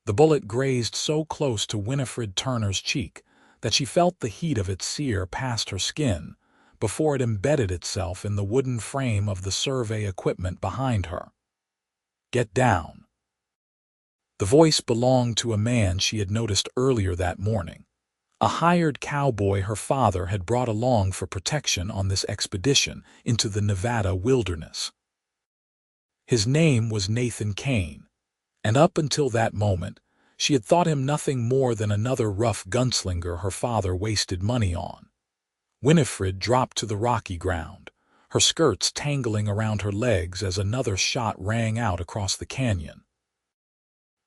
The bullet grazed so close to Winifred Turner's cheek that she felt the heat of its sear past her skin before it embedded itself in the wooden frame of the survey equipment behind her. "Get down." The voice belonged to a man she had noticed earlier that morning, a hired cowboy her father had brought along for protection on this expedition into the Nevada wilderness. His name was Nathan Kane, and up until that moment, she had thought him nothing more than another rough gunslinger her father wasted money on. Winifred dropped to the rocky ground, her skirts tangling around her legs as another shot rang out across the canyon.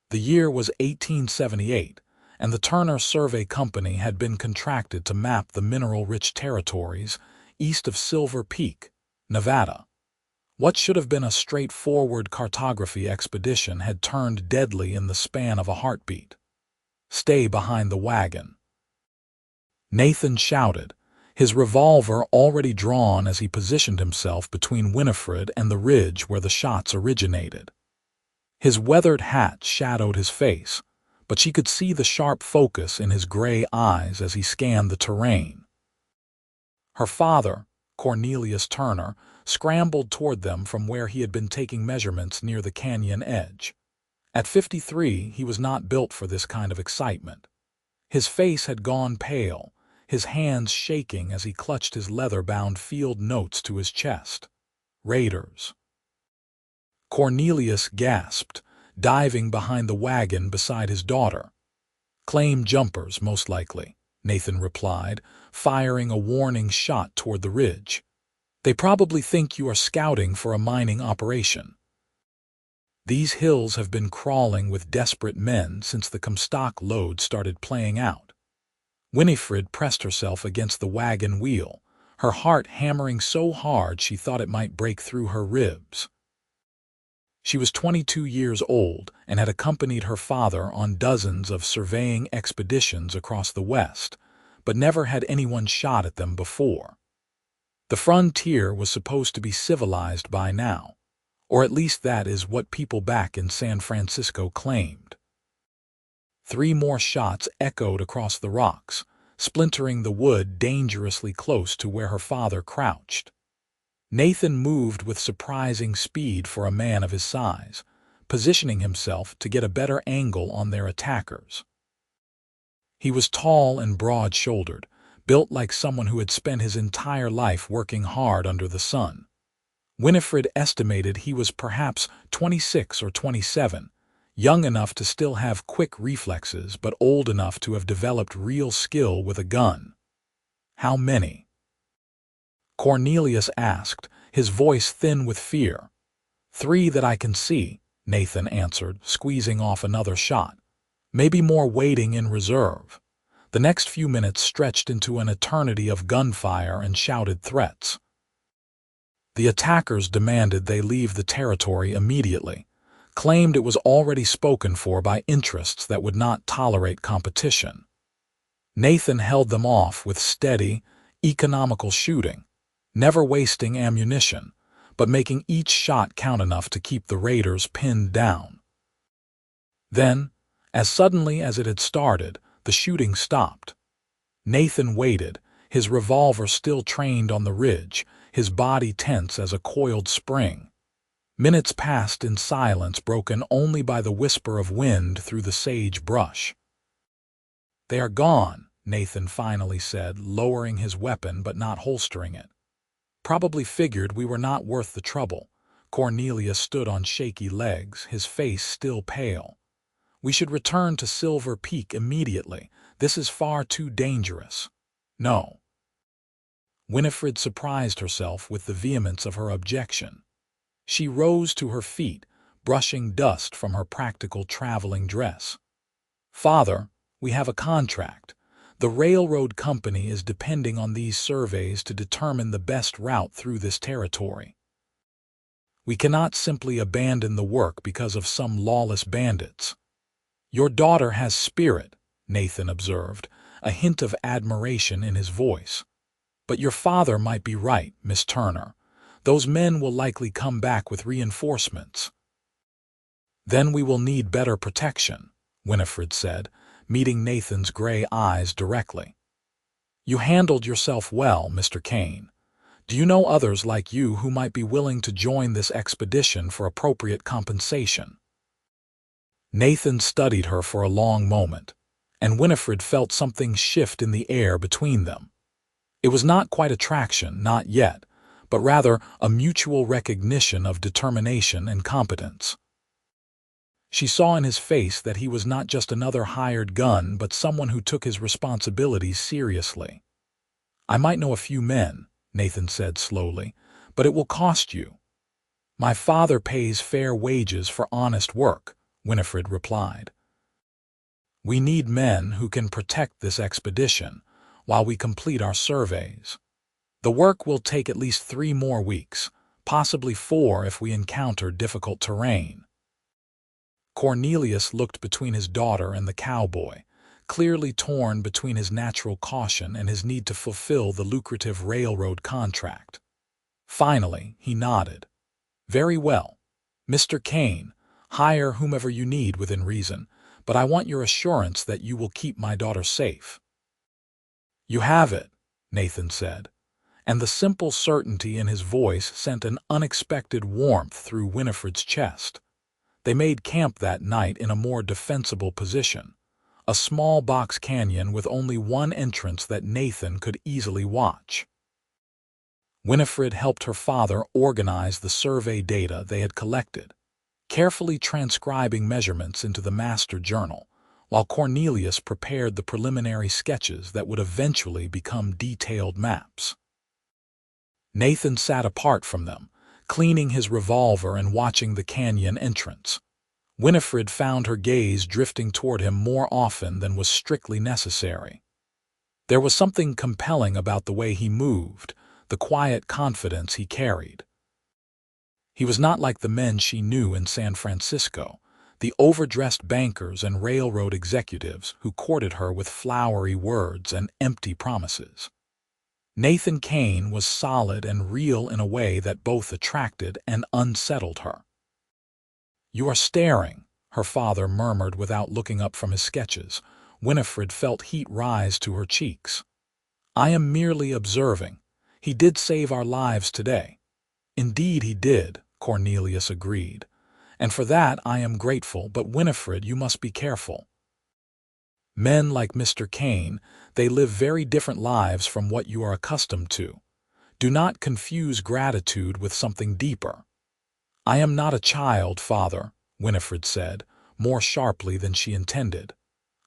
The year was 1878, and the Turner Survey Company had been contracted to map the mineral-rich territories east of Silver Peak, Nevada. What should have been a straightforward cartography expedition had turned deadly in the span of a heartbeat. "Stay behind the wagon," Nathan shouted, his revolver already drawn as he positioned himself between Winifred and the ridge where the shots originated. His weathered hat shadowed his face, but she could see the sharp focus in his gray eyes as he scanned the terrain. Her father, Cornelius Turner, scrambled toward them from where he had been taking measurements near the canyon edge. At 53, he was not built for this kind of excitement. His face had gone pale, his hands shaking as he clutched his leather-bound field notes to his chest. "Raiders." Cornelius gasped, diving behind the wagon beside his daughter. "Claim jumpers, most likely," Nathan replied, firing a warning shot toward the ridge. "They probably think you are scouting for a mining operation. These hills have been crawling with desperate men since the Comstock lode started playing out." Winifred pressed herself against the wagon wheel, her heart hammering so hard she thought it might break through her ribs. She was 22 years old and had accompanied her father on dozens of surveying expeditions across the West, but never had anyone shot at them before. The frontier was supposed to be civilized by now, or at least that is what people back in San Francisco claimed. 3 more shots echoed across the rocks, splintering the wood dangerously close to where her father crouched. Nathan moved with surprising speed for a man of his size, positioning himself to get a better angle on their attackers. He was tall and broad-shouldered, built like someone who had spent his entire life working hard under the sun. Winifred estimated he was perhaps 26 or 27, young enough to still have quick reflexes but old enough to have developed real skill with a gun. "How many?" Cornelius asked, his voice thin with fear. "3 that I can see," Nathan answered, squeezing off another shot. "Maybe more waiting in reserve." The next few minutes stretched into an eternity of gunfire and shouted threats. The attackers demanded they leave the territory immediately, claimed it was already spoken for by interests that would not tolerate competition. Nathan held them off with steady, economical shooting, never wasting ammunition, but making each shot count enough to keep the raiders pinned down. Then, as suddenly as it had started, the shooting stopped. Nathan waited, his revolver still trained on the ridge, his body tense as a coiled spring. Minutes passed in silence, broken only by the whisper of wind through the sage brush. "They are gone," Nathan finally said, lowering his weapon but not holstering it. "Probably figured we were not worth the trouble." Cornelius stood on shaky legs, his face still pale. "We should return to Silver Peak immediately. This is far too dangerous." "No." Winifred surprised herself with the vehemence of her objection. She rose to her feet, brushing dust from her practical traveling dress. "Father, we have a contract. The railroad company is depending on these surveys to determine the best route through this territory. We cannot simply abandon the work because of some lawless bandits." "Your daughter has spirit," Nathan observed, a hint of admiration in his voice. "But your father might be right, Miss Turner. Those men will likely come back with reinforcements. Then we will need better protection," Winifred said, meeting Nathan's gray eyes directly. "You handled yourself well, Mr. Kane. Do you know others like you who might be willing to join this expedition for appropriate compensation?" Nathan studied her for a long moment, and Winifred felt something shift in the air between them. It was not quite attraction, not yet, but rather a mutual recognition of determination and competence. She saw in his face that he was not just another hired gun, but someone who took his responsibilities seriously. "I might know a few men," Nathan said slowly, "but it will cost you." "My father pays fair wages for honest work," Winifred replied. "We need men who can protect this expedition while we complete our surveys. The work will take at least 3 more weeks, possibly 4 if we encounter difficult terrain." Cornelius looked between his daughter and the cowboy, clearly torn between his natural caution and his need to fulfill the lucrative railroad contract. Finally, he nodded. "Very well. Mr. Kane, hire whomever you need within reason, but I want your assurance that you will keep my daughter safe." "You have it," Nathan said, and the simple certainty in his voice sent an unexpected warmth through Winifred's chest. They made camp that night in a more defensible position, a small box canyon with only one entrance that Nathan could easily watch. Winifred helped her father organize the survey data they had collected, carefully transcribing measurements into the master journal, while Cornelius prepared the preliminary sketches that would eventually become detailed maps. Nathan sat apart from them, cleaning his revolver and watching the canyon entrance. Winifred found her gaze drifting toward him more often than was strictly necessary. There was something compelling about the way he moved, the quiet confidence he carried. He was not like the men she knew in San Francisco, the overdressed bankers and railroad executives who courted her with flowery words and empty promises. Nathan Kane was solid and real in a way that both attracted and unsettled her. "You are staring," her father murmured without looking up from his sketches. Winifred felt heat rise to her cheeks. "I am merely observing. He did save our lives today." "Indeed he did," Cornelius agreed. "And for that I am grateful, but Winifred, you must be careful. Men like Mr. Kane, they live very different lives from what you are accustomed to. Do not confuse gratitude with something deeper." "I am not a child, father," Winifred said, more sharply than she intended.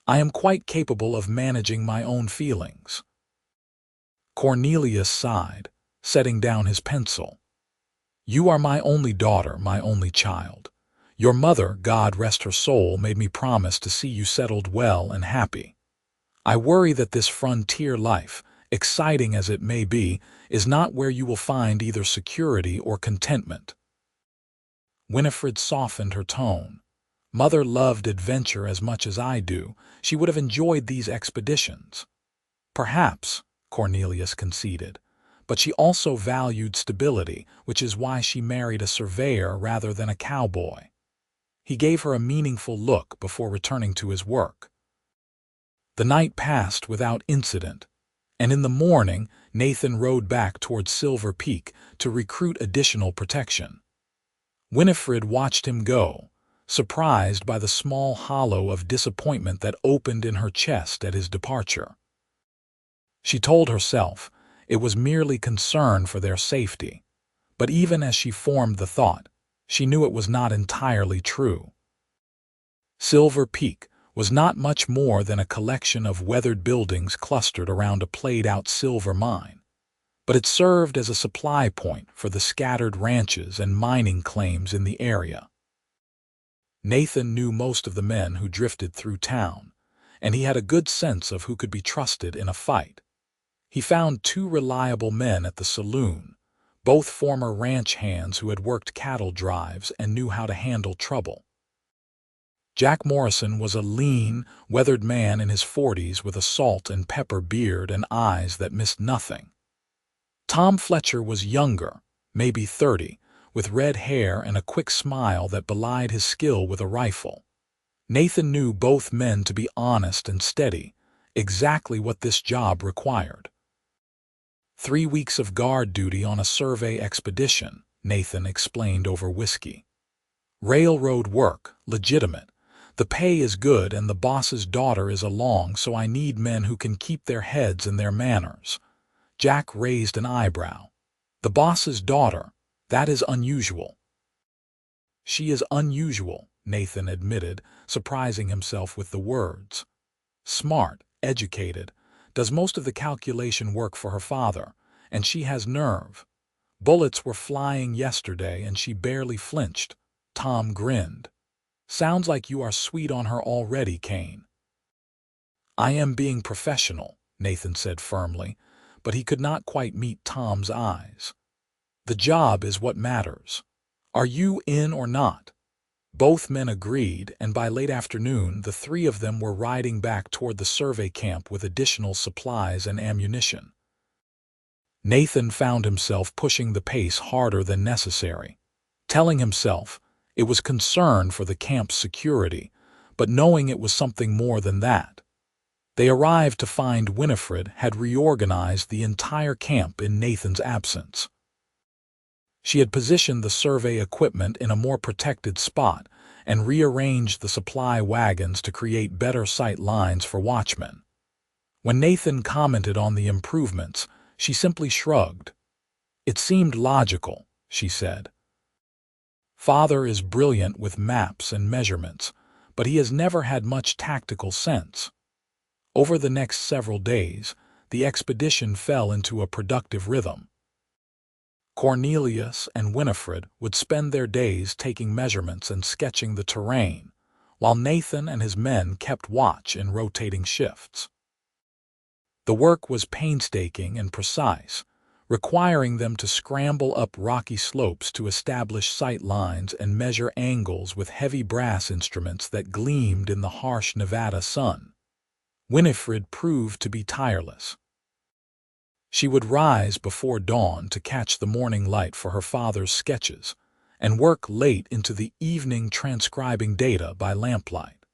"I am quite capable of managing my own feelings." Cornelius sighed, setting down his pencil. "You are my only daughter, my only child. Your mother, God rest her soul, made me promise to see you settled well and happy. I worry that this frontier life, exciting as it may be, is not where you will find either security or contentment." Winifred softened her tone. "Mother loved adventure as much as I do. She would have enjoyed these expeditions." "Perhaps," Cornelius conceded, "but she also valued stability, which is why she married a surveyor rather than a cowboy." He gave her a meaningful look before returning to his work. The night passed without incident, and in the morning Nathan rode back toward Silver Peak to recruit additional protection. Winifred watched him go, surprised by the small hollow of disappointment that opened in her chest at his departure. She told herself it was merely concern for their safety, but even as she formed the thought, she knew it was not entirely true. Silver Peak was not much more than a collection of weathered buildings clustered around a played-out silver mine, but it served as a supply point for the scattered ranches and mining claims in the area. Nathan knew most of the men who drifted through town, and he had a good sense of who could be trusted in a fight. He found 2 reliable men at the saloon, both former ranch hands who had worked cattle drives and knew how to handle trouble. Jack Morrison was a lean, weathered man in his 40s with a salt and pepper beard and eyes that missed nothing. Tom Fletcher was younger, maybe 30, with red hair and a quick smile that belied his skill with a rifle. Nathan knew both men to be honest and steady, exactly what this job required. 3 weeks of guard duty on a survey expedition, Nathan explained over whiskey. Railroad work, legitimate. The pay is good and the boss's daughter is along, so I need men who can keep their heads and their manners. Jack raised an eyebrow. The boss's daughter, that is unusual. She is unusual, Nathan admitted, surprising himself with the words. Smart, educated, does most of the calculation work for her father, and she has nerve. Bullets were flying yesterday and she barely flinched. Tom grinned. Sounds like you are sweet on her already, Kane. I am being professional, Nathan said firmly, but he could not quite meet Tom's eyes. The job is what matters. Are you in or not? Both men agreed, and by late afternoon the three of them were riding back toward the survey camp with additional supplies and ammunition. Nathan found himself pushing the pace harder than necessary, telling himself it was concern for the camp's security, but knowing it was something more than that. They arrived to find Winifred had reorganized the entire camp in Nathan's absence. She had positioned the survey equipment in a more protected spot and rearranged the supply wagons to create better sight lines for watchmen. When Nathan commented on the improvements, she simply shrugged. It seemed logical, she said. Father is brilliant with maps and measurements, but he has never had much tactical sense. Over the next several days, the expedition fell into a productive rhythm. Cornelius and Winifred would spend their days taking measurements and sketching the terrain, while Nathan and his men kept watch in rotating shifts. The work was painstaking and precise, requiring them to scramble up rocky slopes to establish sight lines and measure angles with heavy brass instruments that gleamed in the harsh Nevada sun. Winifred proved to be tireless. She would rise before dawn to catch the morning light for her father's sketches and work late into the evening transcribing data by lamplight.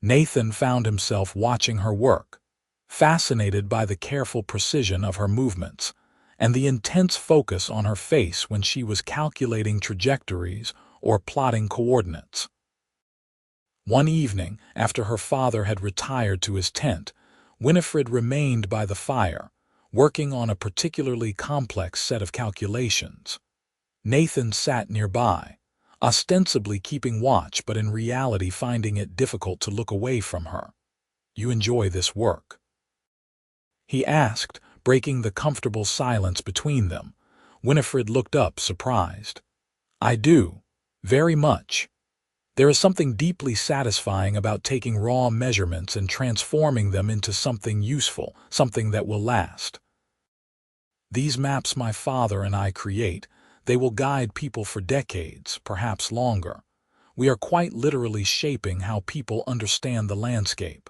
Nathan found himself watching her work, fascinated by the careful precision of her movements and the intense focus on her face when she was calculating trajectories or plotting coordinates. One evening, after her father had retired to his tent, Winifred remained by the fire, working on a particularly complex set of calculations. Nathan sat nearby, ostensibly keeping watch but in reality finding it difficult to look away from her. You enjoy this work? He asked, breaking the comfortable silence between them. Winifred looked up, surprised. I do, very much. There is something deeply satisfying about taking raw measurements and transforming them into something useful, something that will last. These maps my father and I create, they will guide people for decades, perhaps longer. We are quite literally shaping how people understand the landscape.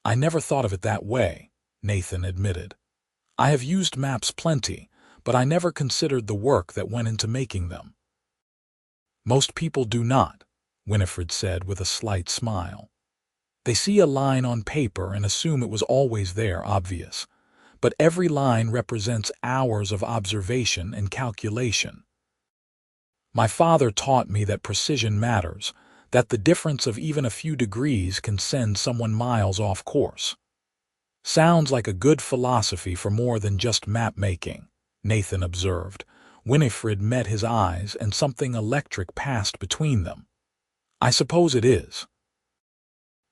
I never thought of it that way, Nathan admitted. I have used maps plenty, but I never considered the work that went into making them. Most people do not, Winifred said with a slight smile. They see a line on paper and assume it was always there, obvious. But every line represents hours of observation and calculation. My father taught me that precision matters, that the difference of even a few degrees can send someone miles off course. Sounds like a good philosophy for more than just map-making, Nathan observed. Winifred met his eyes and something electric passed between them. I suppose it is.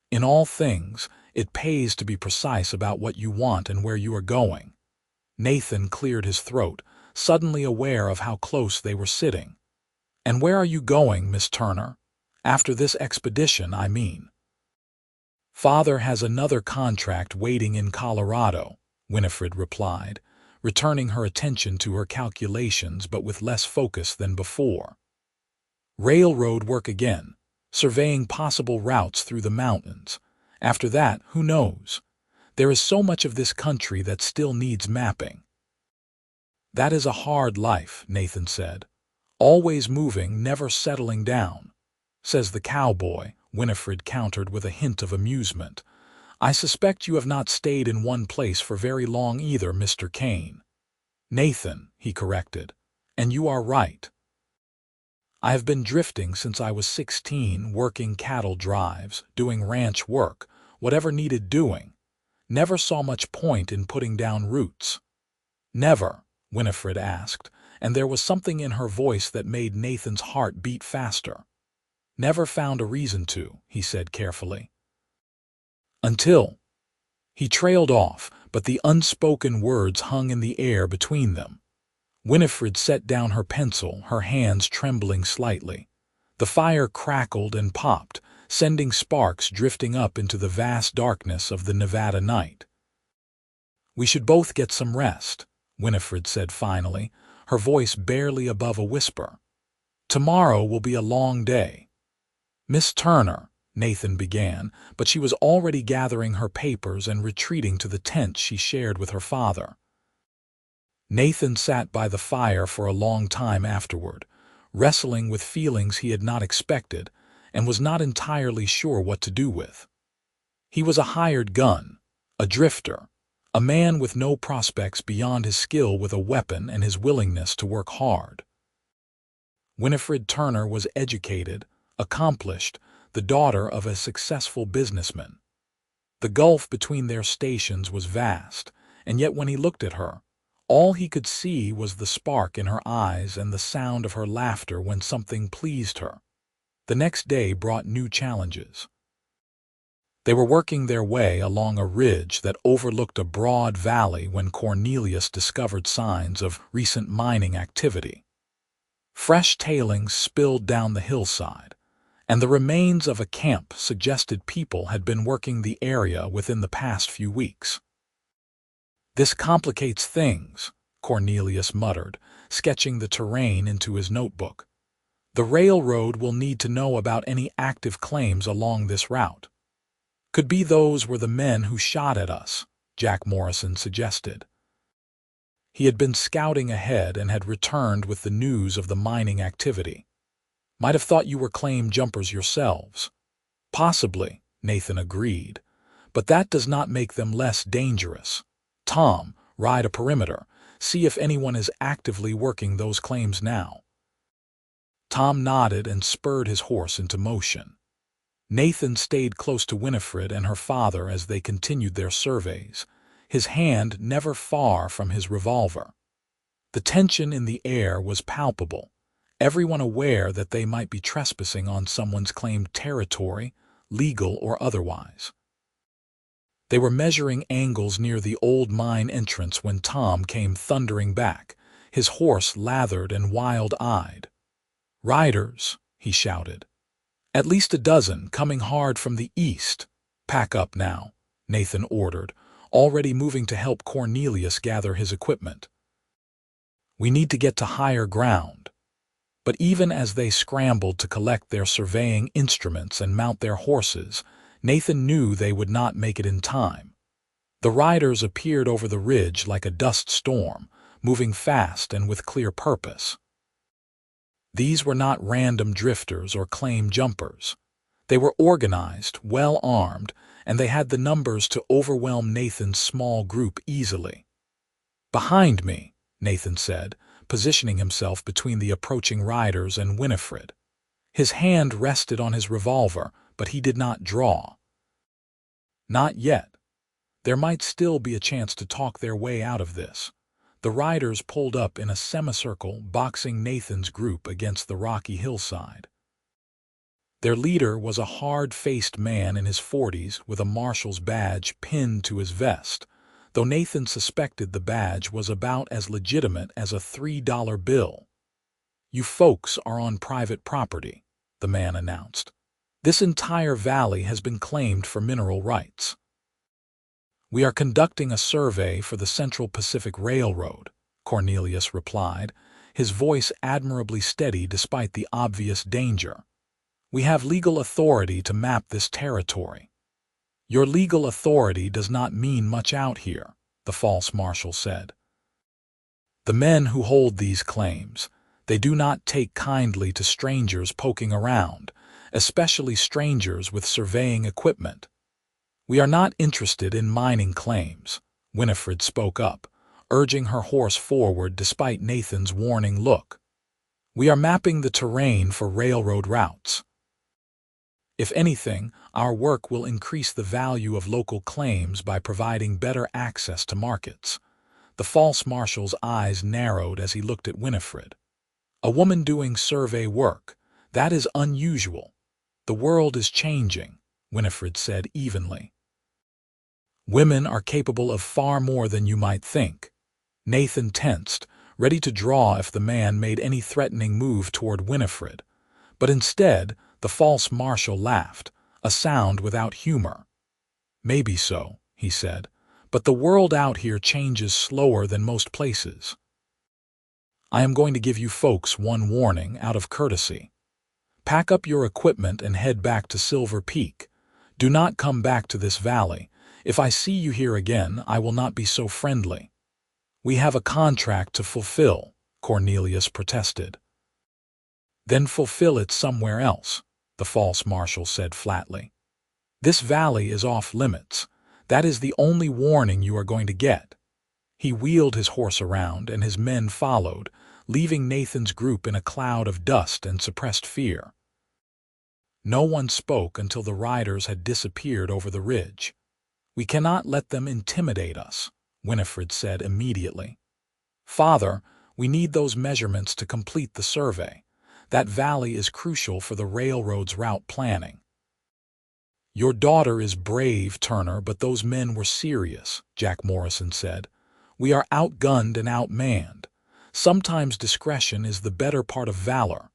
In all things, it pays to be precise about what you want and where you are going. Nathan cleared his throat, suddenly aware of how close they were sitting. And where are you going, Miss Turner? After this expedition, I mean. Father has another contract waiting in Colorado, Winifred replied, returning her attention to her calculations but with less focus than before. Railroad work again, surveying possible routes through the mountains. After that, who knows? There is so much of this country that still needs mapping. That is a hard life, Nathan said. Always moving, never settling down, says the cowboy, Winifred countered with a hint of amusement. "I suspect you have not stayed in one place for very long either, Mr. Kane." "Nathan," he corrected. "And you are right. I have been drifting since I was 16, working cattle drives, doing ranch work, whatever needed doing. Never saw much point in putting down roots." "Never?" Winifred asked, and there was something in her voice that made Nathan's heart beat faster. "Never found a reason to," he said carefully. "Until—" He trailed off, but the unspoken words hung in the air between them. Winifred set down her pencil, her hands trembling slightly. The fire crackled and popped, sending sparks drifting up into the vast darkness of the Nevada night. "We should both get some rest," Winifred said finally, her voice barely above a whisper. "Tomorrow will be a long day." "Miss Turner," Nathan began, but she was already gathering her papers and retreating to the tent she shared with her father. Nathan sat by the fire for a long time afterward, wrestling with feelings he had not expected and was not entirely sure what to do with. He was a hired gun, a drifter, a man with no prospects beyond his skill with a weapon and his willingness to work hard. Winifred Turner was educated, accomplished, the daughter of a successful businessman. The gulf between their stations was vast, and yet when he looked at her, all he could see was the spark in her eyes and the sound of her laughter when something pleased her. The next day brought new challenges. They were working their way along a ridge that overlooked a broad valley when Cornelius discovered signs of recent mining activity. Fresh tailings spilled down the hillside, and the remains of a camp suggested people had been working the area within the past few weeks. "This complicates things," Cornelius muttered, sketching the terrain into his notebook. "The railroad will need to know about any active claims along this route." "Could be those were the men who shot at us," Jack Morrison suggested. He had been scouting ahead and had returned with the news of the mining activity. "Might have thought you were claim jumpers yourselves." "Possibly," Nathan agreed, "but that does not make them less dangerous. Tom, ride a perimeter, see if anyone is actively working those claims now." Tom nodded and spurred his horse into motion. Nathan stayed close to Winifred and her father as they continued their surveys, his hand never far from his revolver. The tension in the air was palpable, everyone aware that they might be trespassing on someone's claimed territory, legal or otherwise. They were measuring angles near the old mine entrance when Tom came thundering back, his horse lathered and wild-eyed. "Riders," he shouted. "At least a dozen, coming hard from the east. Pack up now," Nathan ordered, already moving to help Cornelius gather his equipment. "We need to get to higher ground." But even as they scrambled to collect their surveying instruments and mount their horses, Nathan knew they would not make it in time. The riders appeared over the ridge like a dust storm, moving fast and with clear purpose. These were not random drifters or claim jumpers. They were organized, well-armed, and they had the numbers to overwhelm Nathan's small group easily. "Behind me," Nathan said, positioning himself between the approaching riders and Winifred. His hand rested on his revolver, but he did not draw. Not yet. There might still be a chance to talk their way out of this. The riders pulled up in a semicircle, boxing Nathan's group against the rocky hillside. Their leader was a hard-faced man in his 40s with a marshal's badge pinned to his vest, though Nathan suspected the badge was about as legitimate as a $3 bill. "You folks are on private property," the man announced. "This entire valley has been claimed for mineral rights." "We are conducting a survey for the Central Pacific Railroad," Cornelius replied, his voice admirably steady despite the obvious danger. "We have legal authority to map this territory." "Your legal authority does not mean much out here," the false marshal said. "The men who hold these claims, they do not take kindly to strangers poking around, especially strangers with surveying equipment. We are not interested in mining claims, Winifred spoke up, urging her horse forward despite Nathan's warning look. We are mapping the terrain for railroad routes. If anything, our work will increase the value of local claims by providing better access to markets. The false marshal's eyes narrowed as he looked at Winifred. A woman doing survey work, that is unusual. The world is changing, Winifred said evenly. Women are capable of far more than you might think. Nathan tensed, ready to draw if the man made any threatening move toward Winifred. But instead, the false marshal laughed, a sound without humor. Maybe so, he said, but the world out here changes slower than most places. I am going to give you folks one warning out of courtesy. Pack up your equipment and head back to Silver Peak. Do not come back to this valley. If I see you here again, I will not be so friendly. We have a contract to fulfill, Cornelius protested. Then fulfill it somewhere else, the false marshal said flatly. This valley is off limits. That is the only warning you are going to get. He wheeled his horse around, and his men followed, leaving Nathan's group in a cloud of dust and suppressed fear. No one spoke until the riders had disappeared over the ridge. We cannot let them intimidate us, Winifred said immediately. Father, we need those measurements to complete the survey. That valley is crucial for the railroad's route planning. Your daughter is brave, Turner, but those men were serious, Jack Morrison said. We are outgunned and outmanned. Sometimes discretion is the better part of valor.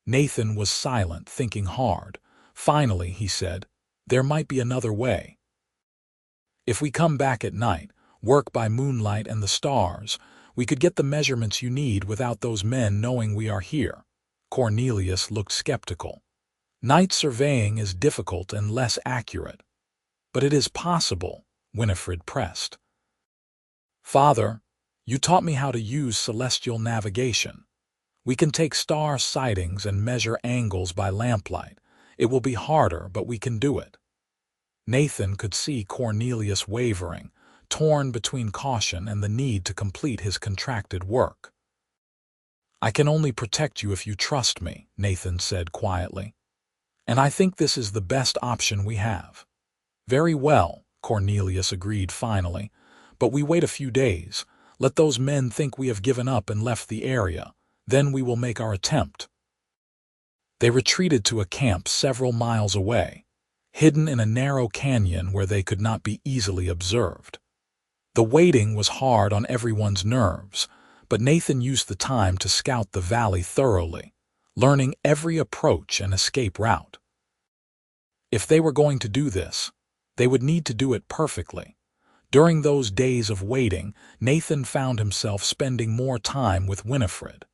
Nathan was silent, thinking hard. Finally, he said, there might be another way. If we come back at night, work by moonlight and the stars, we could get the measurements you need without those men knowing we are here. Cornelius looked skeptical. Night surveying is difficult and less accurate. But it is possible, Winifred pressed. Father, you taught me how to use celestial navigation. We can take star sightings and measure angles by lamplight. It will be harder, but we can do it. Nathan could see Cornelius wavering, torn between caution and the need to complete his contracted work. I can only protect you if you trust me, Nathan said quietly. And I think this is the best option we have. Very well, Cornelius agreed finally, but we wait a few days. Let those men think we have given up and left the area. Then we will make our attempt. They retreated to a camp several miles away, hidden in a narrow canyon where they could not be easily observed. The waiting was hard on everyone's nerves, but Nathan used the time to scout the valley thoroughly, learning every approach and escape route. If they were going to do this, they would need to do it perfectly. During those days of waiting, Nathan found himself spending more time with Winifred.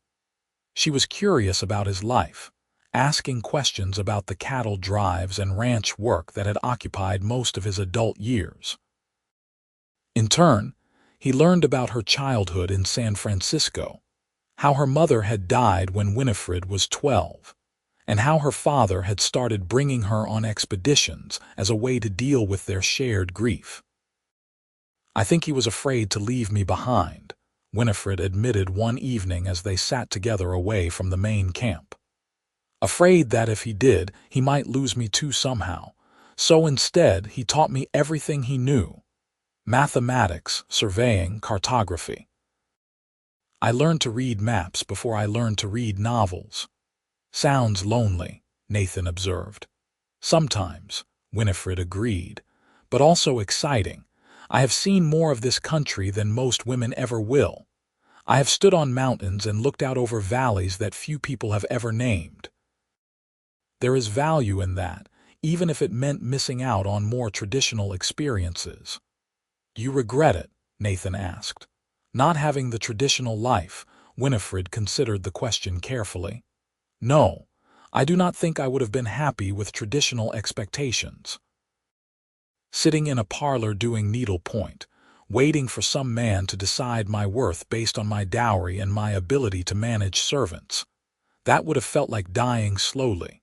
She was curious about his life, asking questions about the cattle drives and ranch work that had occupied most of his adult years. In turn, he learned about her childhood in San Francisco, how her mother had died when Winifred was 12, and how her father had started bringing her on expeditions as a way to deal with their shared grief. I think he was afraid to leave me behind, Winifred admitted one evening as they sat together away from the main camp. Afraid that if he did, he might lose me too somehow. So instead, he taught me everything he knew. Mathematics, surveying, cartography. I learned to read maps before I learned to read novels. Sounds lonely, Nathan observed. Sometimes, Winifred agreed, but also exciting. I have seen more of this country than most women ever will. I have stood on mountains and looked out over valleys that few people have ever named. There is value in that, even if it meant missing out on more traditional experiences. Do you regret it? Nathan asked. Not having the traditional life, Winifred considered the question carefully. No, I do not think I would have been happy with traditional expectations. Sitting in a parlor doing needlepoint, waiting for some man to decide my worth based on my dowry and my ability to manage servants. That would have felt like dying slowly.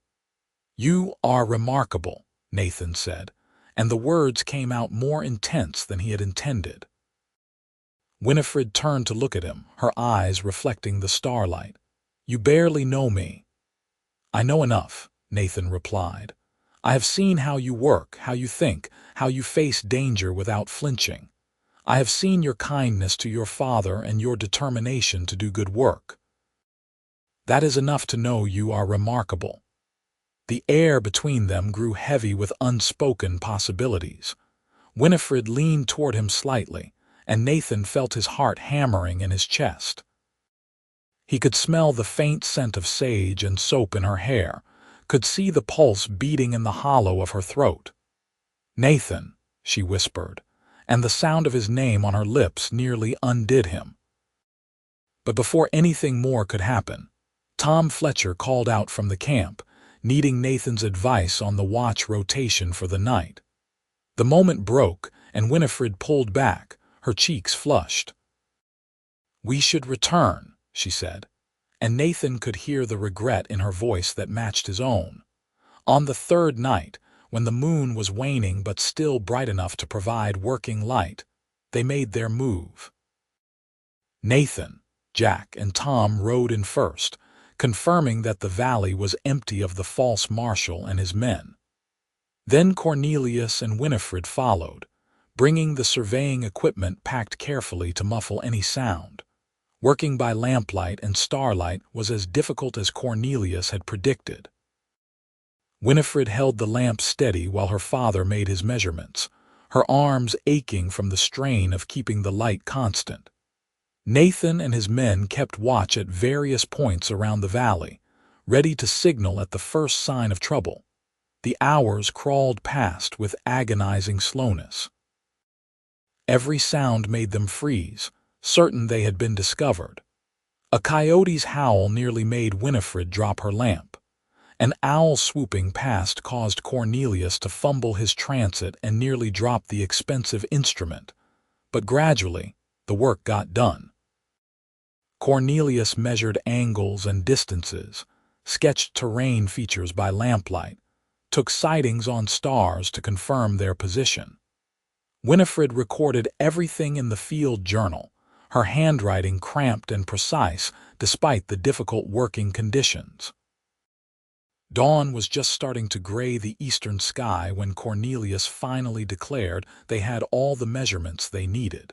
"You are remarkable," Nathan said, and the words came out more intense than he had intended. Winifred turned to look at him, her eyes reflecting the starlight. "You barely know me." "I know enough," Nathan replied. "I have seen how you work, how you think, how you face danger without flinching. I have seen your kindness to your father and your determination to do good work. That is enough to know you are remarkable." The air between them grew heavy with unspoken possibilities. Winifred leaned toward him slightly, and Nathan felt his heart hammering in his chest. He could smell the faint scent of sage and soap in her hair, could see the pulse beating in the hollow of her throat. "Nathan," she whispered, and the sound of his name on her lips nearly undid him. But before anything more could happen, Tom Fletcher called out from the camp, needing Nathan's advice on the watch rotation for the night. The moment broke, and Winifred pulled back, her cheeks flushed. "We should return," she said, and Nathan could hear the regret in her voice that matched his own. On the third night, when the moon was waning but still bright enough to provide working light, they made their move. Nathan, Jack, and Tom rode in first, confirming that the valley was empty of the false marshal and his men. Then Cornelius and Winifred followed, bringing the surveying equipment packed carefully to muffle any sound. Working by lamplight and starlight was as difficult as Cornelius had predicted. Winifred held the lamp steady while her father made his measurements, her arms aching from the strain of keeping the light constant. Nathan and his men kept watch at various points around the valley, ready to signal at the first sign of trouble. The hours crawled past with agonizing slowness. Every sound made them freeze, certain they had been discovered. A coyote's howl nearly made Winifred drop her lamp. An owl swooping past caused Cornelius to fumble his transit and nearly drop the expensive instrument. But gradually, the work got done. Cornelius measured angles and distances, sketched terrain features by lamplight, took sightings on stars to confirm their position. Winifred recorded everything in the field journal, her handwriting cramped and precise despite the difficult working conditions. Dawn was just starting to gray the eastern sky when Cornelius finally declared they had all the measurements they needed.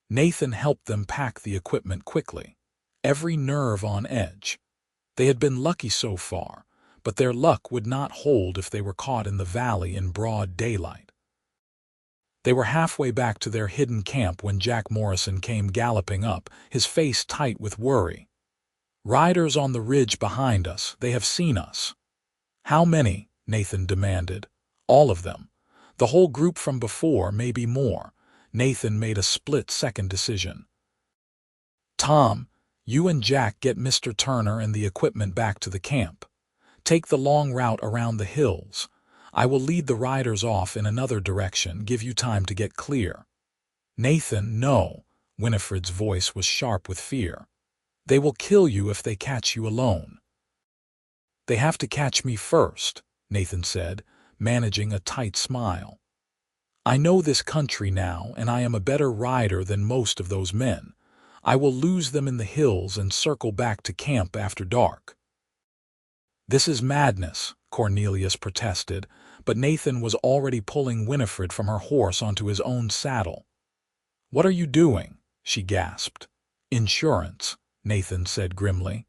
Nathan helped them pack the equipment quickly, every nerve on edge. They had been lucky so far, but their luck would not hold if they were caught in the valley in broad daylight. They were halfway back to their hidden camp when Jack Morrison came galloping up, his face tight with worry. "Riders on the ridge behind us, they have seen us." "How many?" Nathan demanded. "All of them. The whole group from before, maybe more." Nathan made a split-second decision. "Tom, you and Jack get Mr. Turner and the equipment back to the camp. Take the long route around the hills. I will lead the riders off in another direction, give you time to get clear." "Nathan, no." Winifred's voice was sharp with fear. "They will kill you if they catch you alone." "They have to catch me first," Nathan said, managing a tight smile. "I know this country now, and I am a better rider than most of those men. I will lose them in the hills and circle back to camp after dark." "This is madness," Cornelius protested, but Nathan was already pulling Winifred from her horse onto his own saddle. "What are you doing?" she gasped. "Insurance," Nathan said grimly.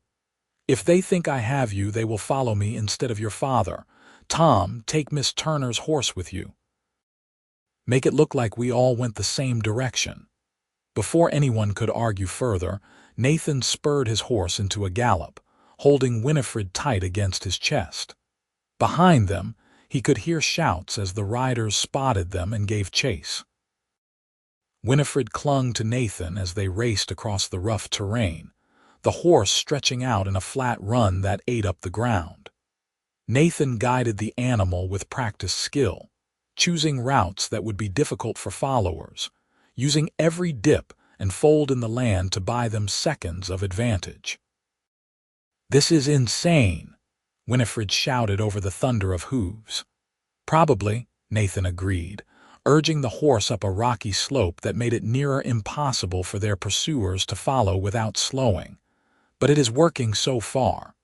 "If they think I have you, they will follow me instead of your father. Tom, take Miss Turner's horse with you. Make it look like we all went the same direction." Before anyone could argue further, Nathan spurred his horse into a gallop, holding Winifred tight against his chest. Behind them, he could hear shouts as the riders spotted them and gave chase. Winifred clung to Nathan as they raced across the rough terrain, the horse stretching out in a flat run that ate up the ground. Nathan guided the animal with practiced skill, choosing routes that would be difficult for followers, using every dip and fold in the land to buy them seconds of advantage. "This is insane," Winifred shouted over the thunder of hooves. Probably, Nathan agreed, urging the horse up a rocky slope that made it nearer impossible for their pursuers to follow without slowing. But it is working so far.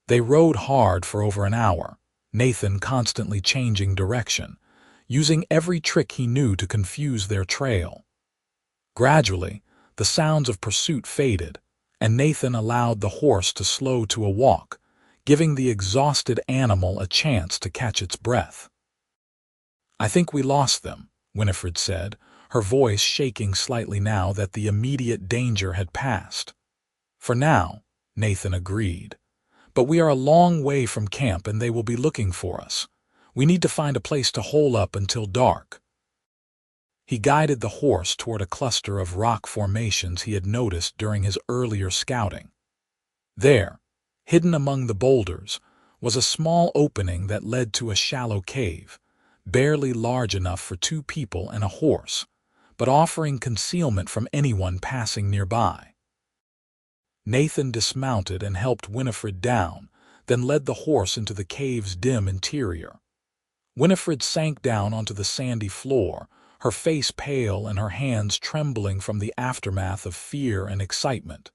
They rode hard for over an hour, Nathan constantly changing direction, using every trick he knew to confuse their trail. Gradually, the sounds of pursuit faded, and Nathan allowed the horse to slow to a walk, giving the exhausted animal a chance to catch its breath. "I think we lost them," Winifred said, her voice shaking slightly now that the immediate danger had passed. "For now," Nathan agreed. "But we are a long way from camp and they will be looking for us. We need to find a place to hole up until dark." He guided the horse toward a cluster of rock formations he had noticed during his earlier scouting. There, hidden among the boulders, was a small opening that led to a shallow cave, barely large enough for 2 people and a horse, but offering concealment from anyone passing nearby. Nathan dismounted and helped Winifred down, then led the horse into the cave's dim interior. Winifred sank down onto the sandy floor, her face pale and her hands trembling from the aftermath of fear and excitement.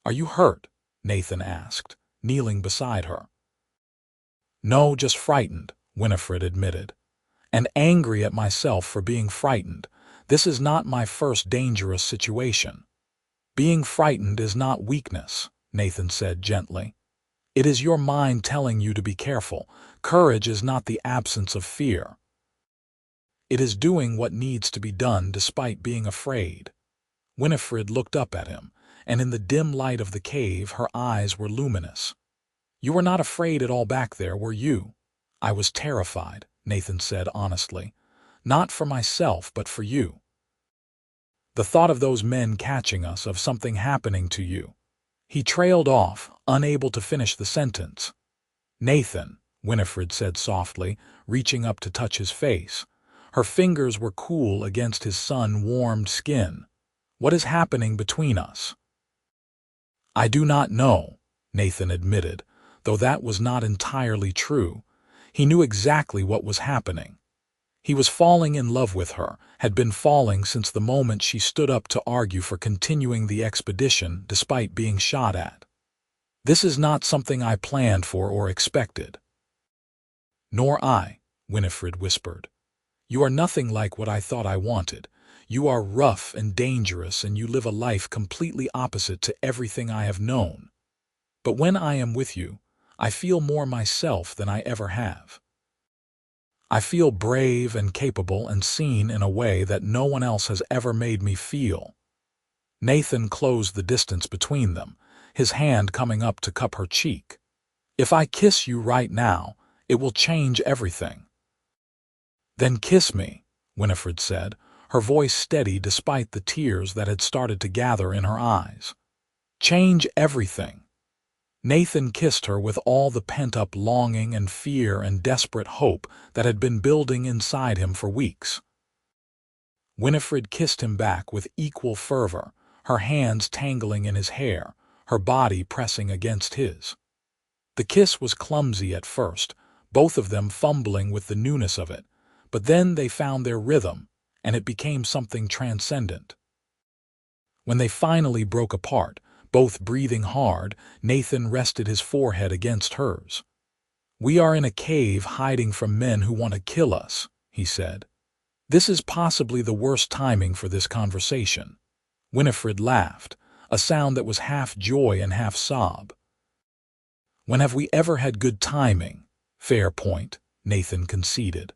"Are you hurt?" Nathan asked, kneeling beside her. "No, just frightened," Winifred admitted. "And angry at myself for being frightened. This is not my first dangerous situation." "Being frightened is not weakness," Nathan said gently. "It is your mind telling you to be careful. Courage is not the absence of fear. It is doing what needs to be done despite being afraid." Winifred looked up at him, and in the dim light of the cave her eyes were luminous. "You were not afraid at all back there, were you?" "I was terrified," Nathan said honestly. "Not for myself, but for you. The thought of those men catching us, of something happening to you." He trailed off, unable to finish the sentence. "Nathan," Winifred said softly, reaching up to touch his face. Her fingers were cool against his sun-warmed skin. "What is happening between us?" "I do not know," Nathan admitted, though that was not entirely true. He knew exactly what was happening. He was falling in love with her, had been falling since the moment she stood up to argue for continuing the expedition despite being shot at. "This is not something I planned for or expected." "Nor I," Winifred whispered. "You are nothing like what I thought I wanted. You are rough and dangerous, and you live a life completely opposite to everything I have known. But when I am with you, I feel more myself than I ever have. I feel brave and capable and seen in a way that no one else has ever made me feel." Nathan closed the distance between them, his hand coming up to cup her cheek. "If I kiss you right now, it will change everything." "Then kiss me," Winifred said, her voice steady despite the tears that had started to gather in her eyes. "Change everything." Nathan kissed her with all the pent-up longing and fear and desperate hope that had been building inside him for weeks. Winifred kissed him back with equal fervor, her hands tangling in his hair, her body pressing against his. The kiss was clumsy at first, both of them fumbling with the newness of it, but then they found their rhythm, and it became something transcendent. When they finally broke apart, both breathing hard, Nathan rested his forehead against hers. "We are in a cave hiding from men who want to kill us," he said. "This is possibly the worst timing for this conversation." Winifred laughed, a sound that was half joy and half sob. "When have we ever had good timing?" "Fair point," Nathan conceded.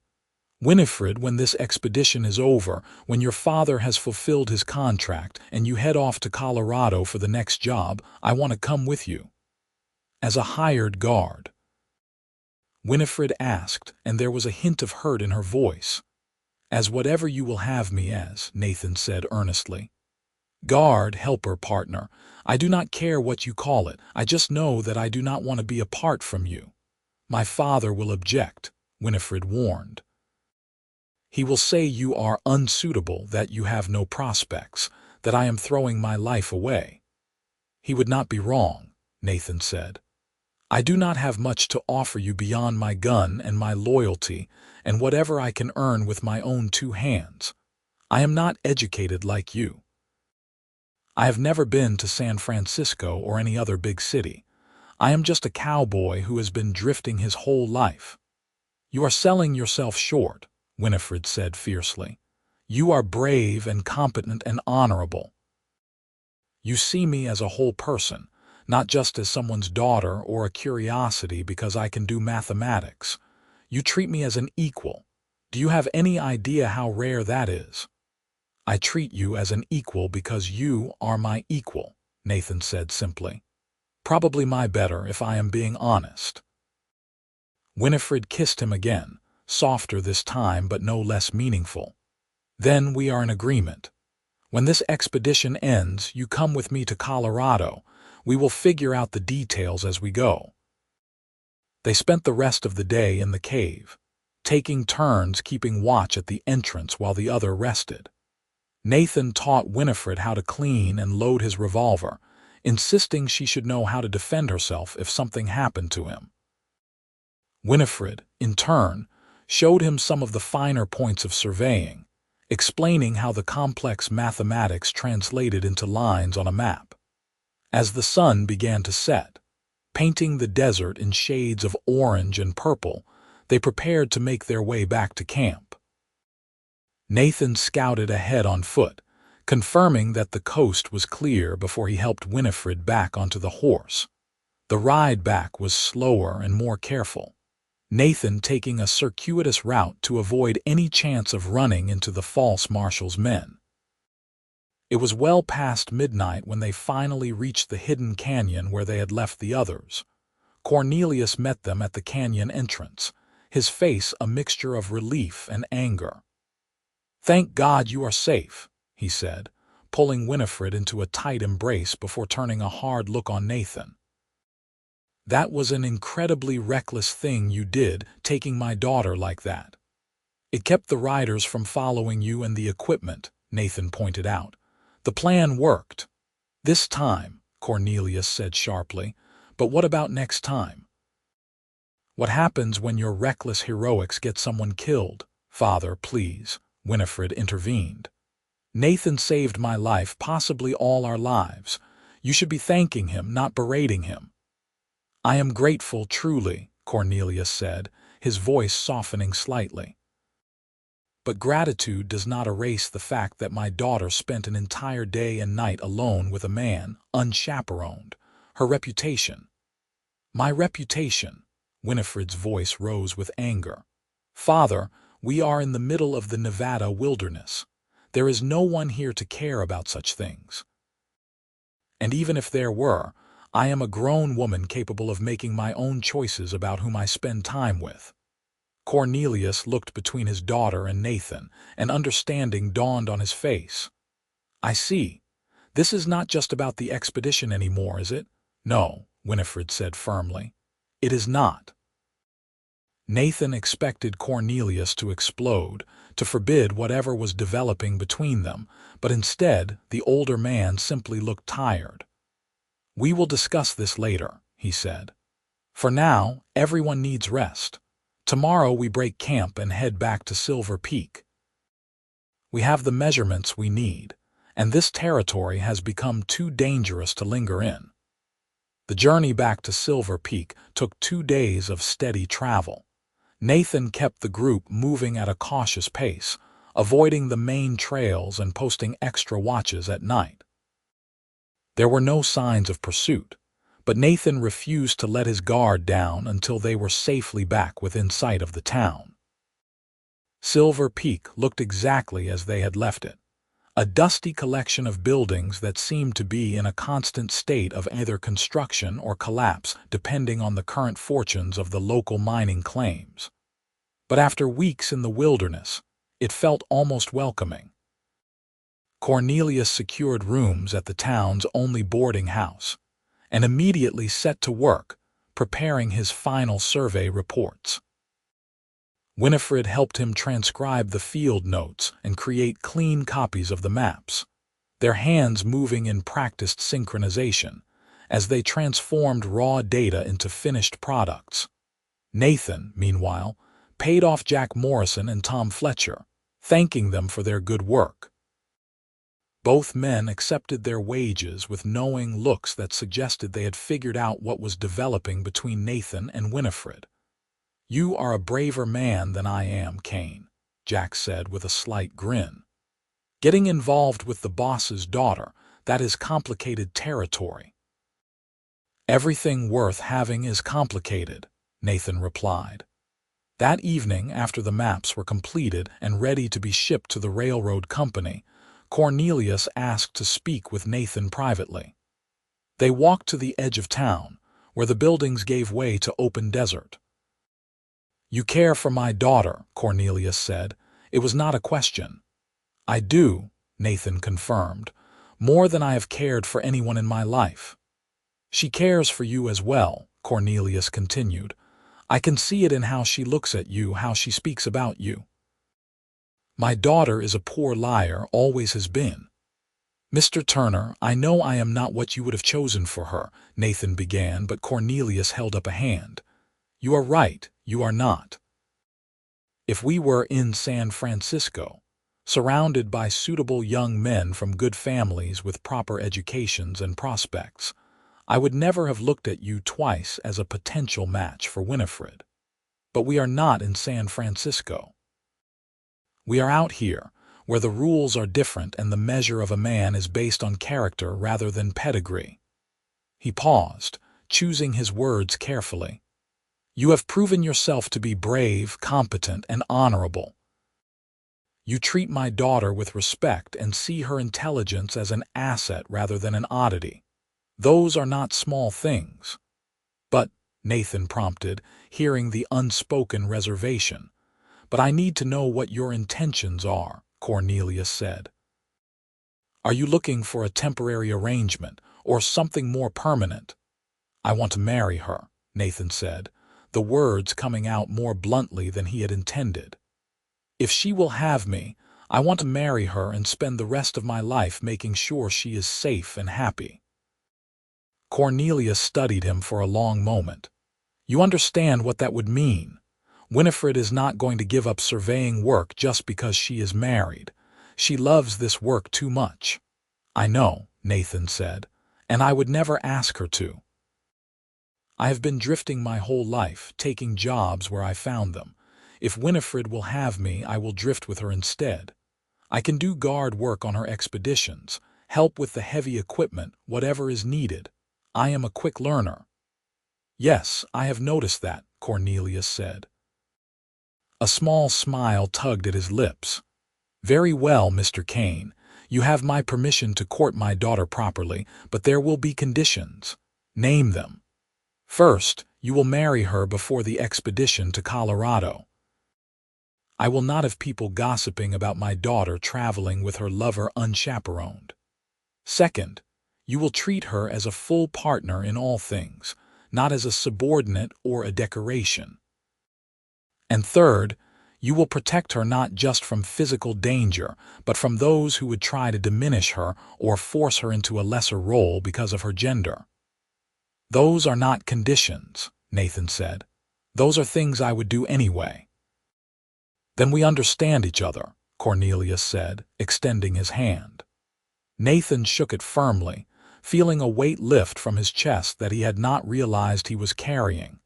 "Winifred, when this expedition is over, when your father has fulfilled his contract and you head off to Colorado for the next job, I want to come with you." "As a hired guard?" Winifred asked, and there was a hint of hurt in her voice. "As whatever you will have me as," Nathan said earnestly. "Guard, helper, partner. I do not care what you call it. I just know that I do not want to be apart from you." "My father will object," Winifred warned. "He will say you are unsuitable, that you have no prospects, that I am throwing my life away." "He would not be wrong," Nathan said. I do not have much to offer you beyond my gun and my loyalty and whatever I can earn with my own 2 hands. I am not educated like you. I have never been to San Francisco or any other big city. I am just a cowboy who has been drifting his whole life." "You are selling yourself short," Winifred said fiercely. "You are brave and competent and honorable. You see me as a whole person, not just as someone's daughter or a curiosity because I can do mathematics. You treat me as an equal. Do you have any idea how rare that is?" "I treat you as an equal because you are my equal," Nathan said simply. "Probably my better if I am being honest." Winifred kissed him again, softer this time but no less meaningful. "Then we are in agreement. When this expedition ends, you come with me to Colorado. We will figure out the details as we go." They spent the rest of the day in the cave, taking turns keeping watch at the entrance while the other rested. Nathan taught Winifred how to clean and load his revolver, insisting she should know how to defend herself if something happened to him. Winifred, in turn, showed him some of the finer points of surveying, explaining how the complex mathematics translated into lines on a map. As the sun began to set, painting the desert in shades of orange and purple, they prepared to make their way back to camp. Nathan scouted ahead on foot, confirming that the coast was clear before he helped Winifred back onto the horse. The ride back was slower and more careful, Nathan taking a circuitous route to avoid any chance of running into the false marshal's men. It was well past midnight when they finally reached the hidden canyon where they had left the others. Cornelius met them at the canyon entrance, his face a mixture of relief and anger. "Thank God you are safe," he said, pulling Winifred into a tight embrace before turning a hard look on Nathan. "That was an incredibly reckless thing you did, taking my daughter like that. It kept the riders from following you and the equipment," Nathan pointed out. "The plan worked." "This time," Cornelius said sharply. "But what about next time? What happens when your reckless heroics get someone killed?" "Father, please," Winifred intervened. "Nathan saved my life, possibly all our lives. You should be thanking him, not berating him." "I am grateful, truly," Cornelius said, his voice softening slightly. "But gratitude does not erase the fact that my daughter spent an entire day and night alone with a man, unchaperoned. Her reputation." "My reputation," Winifred's voice rose with anger. "Father, we are in the middle of the Nevada wilderness. There is no one here to care about such things. And even if there were, I am a grown woman capable of making my own choices about whom I spend time with." Cornelius looked between his daughter and Nathan, and understanding dawned on his face. "I see. This is not just about the expedition anymore, is it?" "No," Winifred said firmly. "It is not." Nathan expected Cornelius to explode, to forbid whatever was developing between them, but instead the older man simply looked tired. "We will discuss this later," he said. "For now, everyone needs rest. Tomorrow we break camp and head back to Silver Peak. We have the measurements we need, and this territory has become too dangerous to linger in." The journey back to Silver Peak took 2 days of steady travel. Nathan kept the group moving at a cautious pace, avoiding the main trails and posting extra watches at night. There were no signs of pursuit, but Nathan refused to let his guard down until they were safely back within sight of the town. Silver Peak looked exactly as they had left it, a dusty collection of buildings that seemed to be in a constant state of either construction or collapse depending on the current fortunes of the local mining claims. But after weeks in the wilderness, it felt almost welcoming. Cornelius secured rooms at the town's only boarding house, and immediately set to work, preparing his final survey reports. Winifred helped him transcribe the field notes and create clean copies of the maps, their hands moving in practiced synchronization, as they transformed raw data into finished products. Nathan, meanwhile, paid off Jack Morrison and Tom Fletcher, thanking them for their good work. Both men accepted their wages with knowing looks that suggested they had figured out what was developing between Nathan and Winifred. "You are a braver man than I am, Kane," Jack said with a slight grin. "Getting involved with the boss's daughter, that is complicated territory." "Everything worth having is complicated," Nathan replied. That evening, after the maps were completed and ready to be shipped to the railroad company, Cornelius asked to speak with Nathan privately. They walked to the edge of town, where the buildings gave way to open desert. "You care for my daughter," Cornelius said. It was not a question. "I do," Nathan confirmed, "more than I have cared for anyone in my life." "She cares for you as well," Cornelius continued. "I can see it in how she looks at you, how she speaks about you." "My daughter is a poor liar, always has been." "Mr. Turner, I know I am not what you would have chosen for her," Nathan began, but Cornelius held up a hand. "You are right, you are not. If we were in San Francisco, surrounded by suitable young men from good families with proper educations and prospects, I would never have looked at you twice as a potential match for Winifred. But we are not in San Francisco. We are out here, where the rules are different and the measure of a man is based on character rather than pedigree." He paused, choosing his words carefully. "You have proven yourself to be brave, competent, and honorable. You treat my daughter with respect and see her intelligence as an asset rather than an oddity. Those are not small things." "But," Nathan prompted, hearing the unspoken reservation. "But I need to know what your intentions are," Cornelius said. "Are you looking for a temporary arrangement or something more permanent?" "I want to marry her," Nathan said, the words coming out more bluntly than he had intended. "If she will have me, I want to marry her and spend the rest of my life making sure she is safe and happy." Cornelius studied him for a long moment. "You understand what that would mean? Winifred is not going to give up surveying work just because she is married. She loves this work too much." "I know," Nathan said, "and I would never ask her to. I have been drifting my whole life, taking jobs where I found them. If Winifred will have me, I will drift with her instead. I can do guard work on her expeditions, help with the heavy equipment, whatever is needed. I am a quick learner." "Yes, I have noticed that," Cornelius said. A small smile tugged at his lips. "Very well, Mr. Kane. You have my permission to court my daughter properly, but there will be conditions." "Name them." "First, you will marry her before the expedition to Colorado. I will not have people gossiping about my daughter traveling with her lover unchaperoned. Second, you will treat her as a full partner in all things, not as a subordinate or a decoration. And third, you will protect her not just from physical danger, but from those who would try to diminish her or force her into a lesser role because of her gender." "Those are not conditions," Nathan said. "Those are things I would do anyway." "Then we understand each other," Cornelius said, extending his hand. Nathan shook it firmly, feeling a weight lift from his chest that he had not realized he was carrying.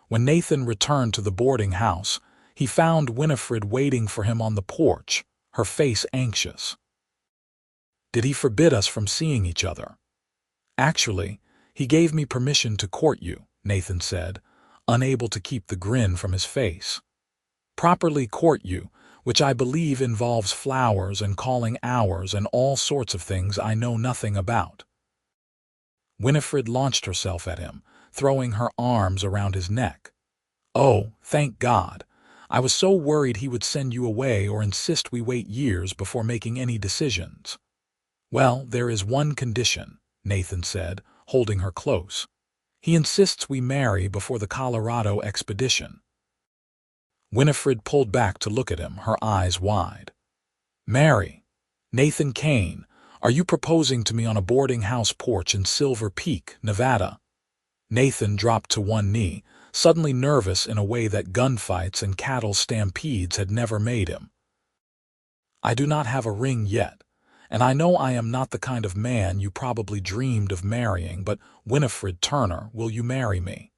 When Nathan returned to the boarding house, he found Winifred waiting for him on the porch, her face anxious. "Did he forbid us from seeing each other?" "Actually, he gave me permission to court you," Nathan said, unable to keep the grin from his face. "Properly court you, which I believe involves flowers and calling hours and all sorts of things I know nothing about." Winifred launched herself at him, throwing her arms around his neck. "Oh, thank God. I was so worried he would send you away or insist we wait years before making any decisions." "Well, there is one condition," Nathan said, holding her close. "He insists we marry before the Colorado expedition." Winifred pulled back to look at him, her eyes wide. "Marry? Nathan Kane, Are you proposing to me on a boarding house porch in Silver Peak, Nevada? Nathan dropped to one knee, suddenly nervous in a way that gunfights and cattle stampedes had never made him. I do not have a ring yet, and I know I am not the kind of man you probably dreamed of marrying, but Winifred Turner, will you marry me?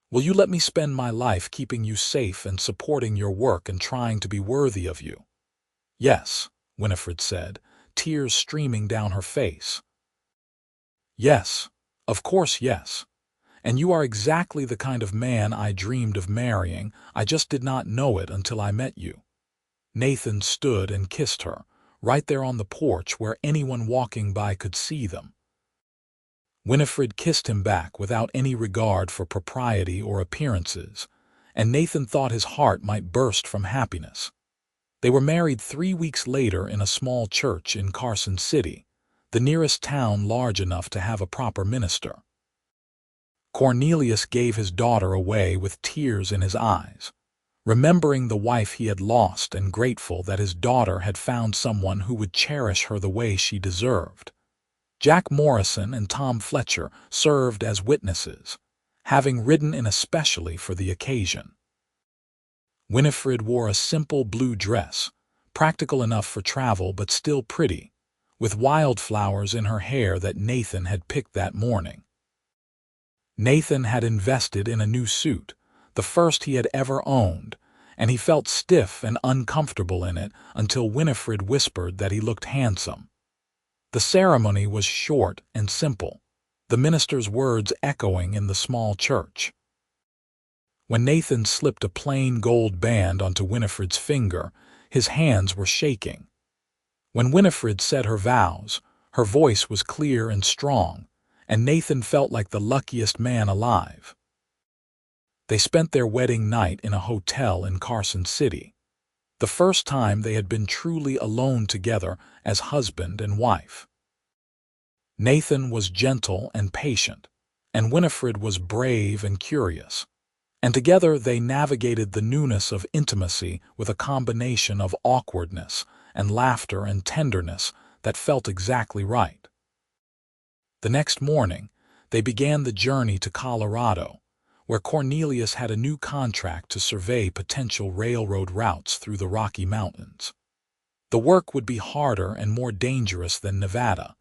Will you let me spend my life keeping you safe and supporting your work and trying to be worthy of you? Yes, Winifred said, tears streaming down her face. Yes, of course yes. And you are exactly the kind of man I dreamed of marrying. I just did not know it until I met you. Nathan stood and kissed her, right there on the porch where anyone walking by could see them. Winifred kissed him back without any regard for propriety or appearances, and Nathan thought his heart might burst from happiness. They were married 3 weeks later in a small church in Carson City, the nearest town large enough to have a proper minister. Cornelius gave his daughter away with tears in his eyes, remembering the wife he had lost and grateful that his daughter had found someone who would cherish her the way she deserved. Jack Morrison and Tom Fletcher served as witnesses, having ridden in especially for the occasion. Winifred wore a simple blue dress, practical enough for travel but still pretty, with wildflowers in her hair that Nathan had picked that morning. Nathan had invested in a new suit, the first he had ever owned, and he felt stiff and uncomfortable in it until Winifred whispered that he looked handsome. The ceremony was short and simple, the minister's words echoing in the small church. When Nathan slipped a plain gold band onto Winifred's finger, his hands were shaking. When Winifred said her vows, her voice was clear and strong, and Nathan felt like the luckiest man alive. They spent their wedding night in a hotel in Carson City, the first time they had been truly alone together as husband and wife. Nathan was gentle and patient, and Winifred was brave and curious, and together they navigated the newness of intimacy with a combination of awkwardness and laughter and tenderness that felt exactly right. The next morning, they began the journey to Colorado, where Cornelius had a new contract to survey potential railroad routes through the Rocky Mountains. The work would be harder and more dangerous than Nevada,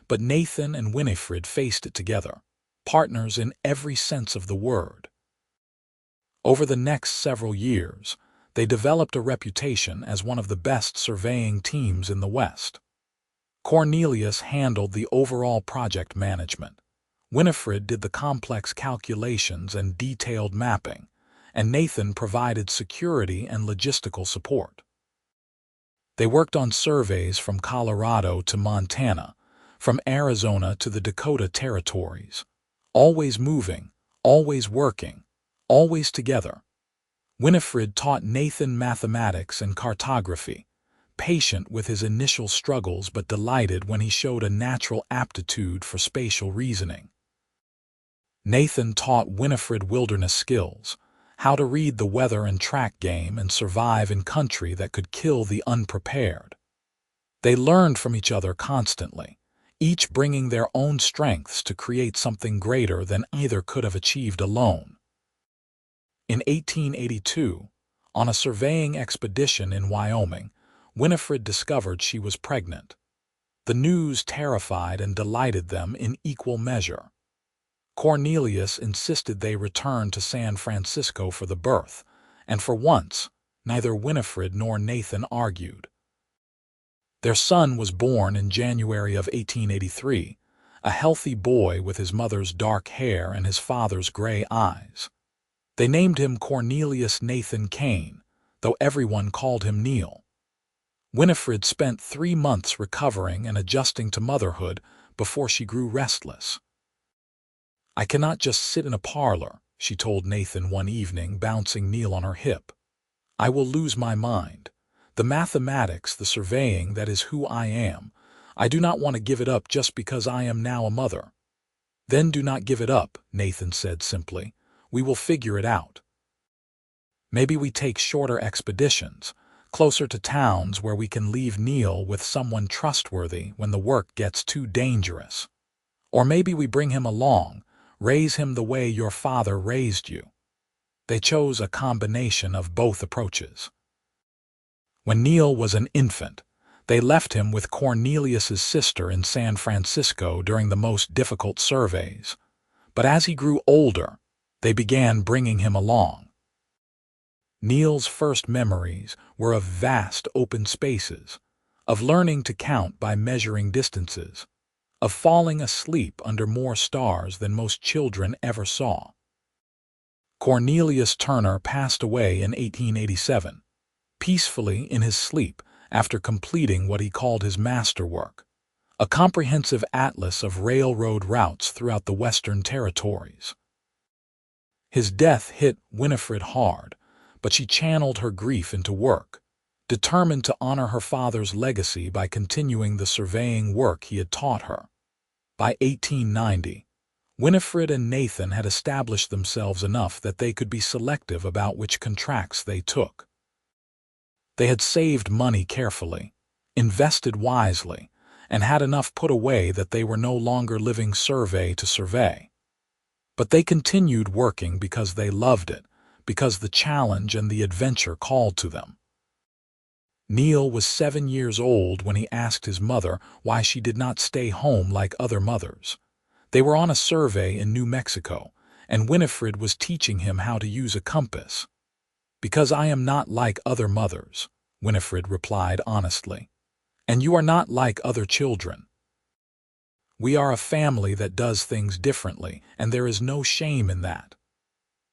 but Nathan and Winifred faced it together, partners in every sense of the word. Over the next several years, they developed a reputation as one of the best surveying teams in the West. Cornelius handled the overall project management. Winifred did the complex calculations and detailed mapping, and Nathan provided security and logistical support. They worked on surveys from Colorado to Montana, from Arizona to the Dakota territories, always moving, always working, always together. Winifred taught Nathan mathematics and cartography, patient with his initial struggles but delighted when he showed a natural aptitude for spatial reasoning. Nathan taught Winifred wilderness skills, how to read the weather and track game and survive in country that could kill the unprepared. They learned from each other constantly, each bringing their own strengths to create something greater than either could have achieved alone. In 1882, on a surveying expedition in Wyoming, Winifred discovered she was pregnant. The news terrified and delighted them in equal measure. Cornelius insisted they return to San Francisco for the birth, and for once, neither Winifred nor Nathan argued. Their son was born in January of 1883, a healthy boy with his mother's dark hair and his father's gray eyes. They named him Cornelius Nathan Kane, though everyone called him Neil. Winifred spent 3 months recovering and adjusting to motherhood before she grew restless. "I cannot just sit in a parlor," she told Nathan one evening, bouncing Neil on her hip. "I will lose my mind. The mathematics, the surveying, that is who I am. I do not want to give it up just because I am now a mother." "Then do not give it up," Nathan said simply. "We will figure it out. Maybe we take shorter expeditions, closer to towns where we can leave Neil with someone trustworthy when the work gets too dangerous. Or maybe we bring him along, raise him the way your father raised you." They chose a combination of both approaches. When Neil was an infant, they left him with Cornelius's sister in San Francisco during the most difficult surveys. But as he grew older, they began bringing him along. Neil's first memories were of vast open spaces, of learning to count by measuring distances, of falling asleep under more stars than most children ever saw. Cornelius Turner passed away in 1887, peacefully in his sleep after completing what he called his masterwork, a comprehensive atlas of railroad routes throughout the Western Territories. His death hit Winifred hard, but she channeled her grief into work, determined to honor her father's legacy by continuing the surveying work he had taught her. By 1890, Winifred and Nathan had established themselves enough that they could be selective about which contracts they took. They had saved money carefully, invested wisely, and had enough put away that they were no longer living survey to survey. But they continued working because they loved it, because the challenge and the adventure called to them. Neil was 7 years old when he asked his mother why she did not stay home like other mothers. They were on a survey in New Mexico, and Winifred was teaching him how to use a compass. "Because I am not like other mothers," Winifred replied honestly. "And you are not like other children. We are a family that does things differently, and there is no shame in that."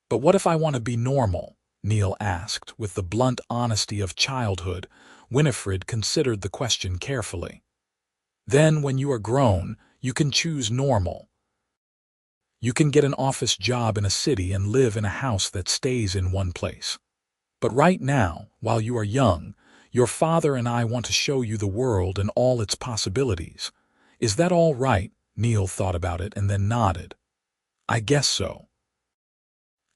"But what if I want to be normal?" Neil asked, with the blunt honesty of childhood. Winifred considered the question carefully. "Then, when you are grown, you can choose normal. You can get an office job in a city and live in a house that stays in one place. But right now, while you are young, your father and I want to show you the world and all its possibilities. Is that all right?" Neil thought about it and then nodded. "I guess so.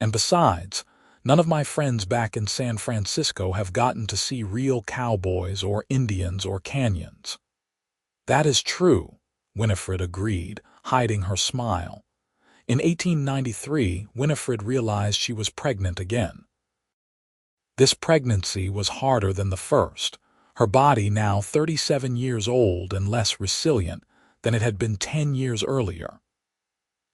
And besides, none of my friends back in San Francisco have gotten to see real cowboys or Indians or canyons." "That is true," Winifred agreed, hiding her smile. In 1893, Winifred realized she was pregnant again. This pregnancy was harder than the first, her body now 37 years old and less resilient than it had been 10 years earlier.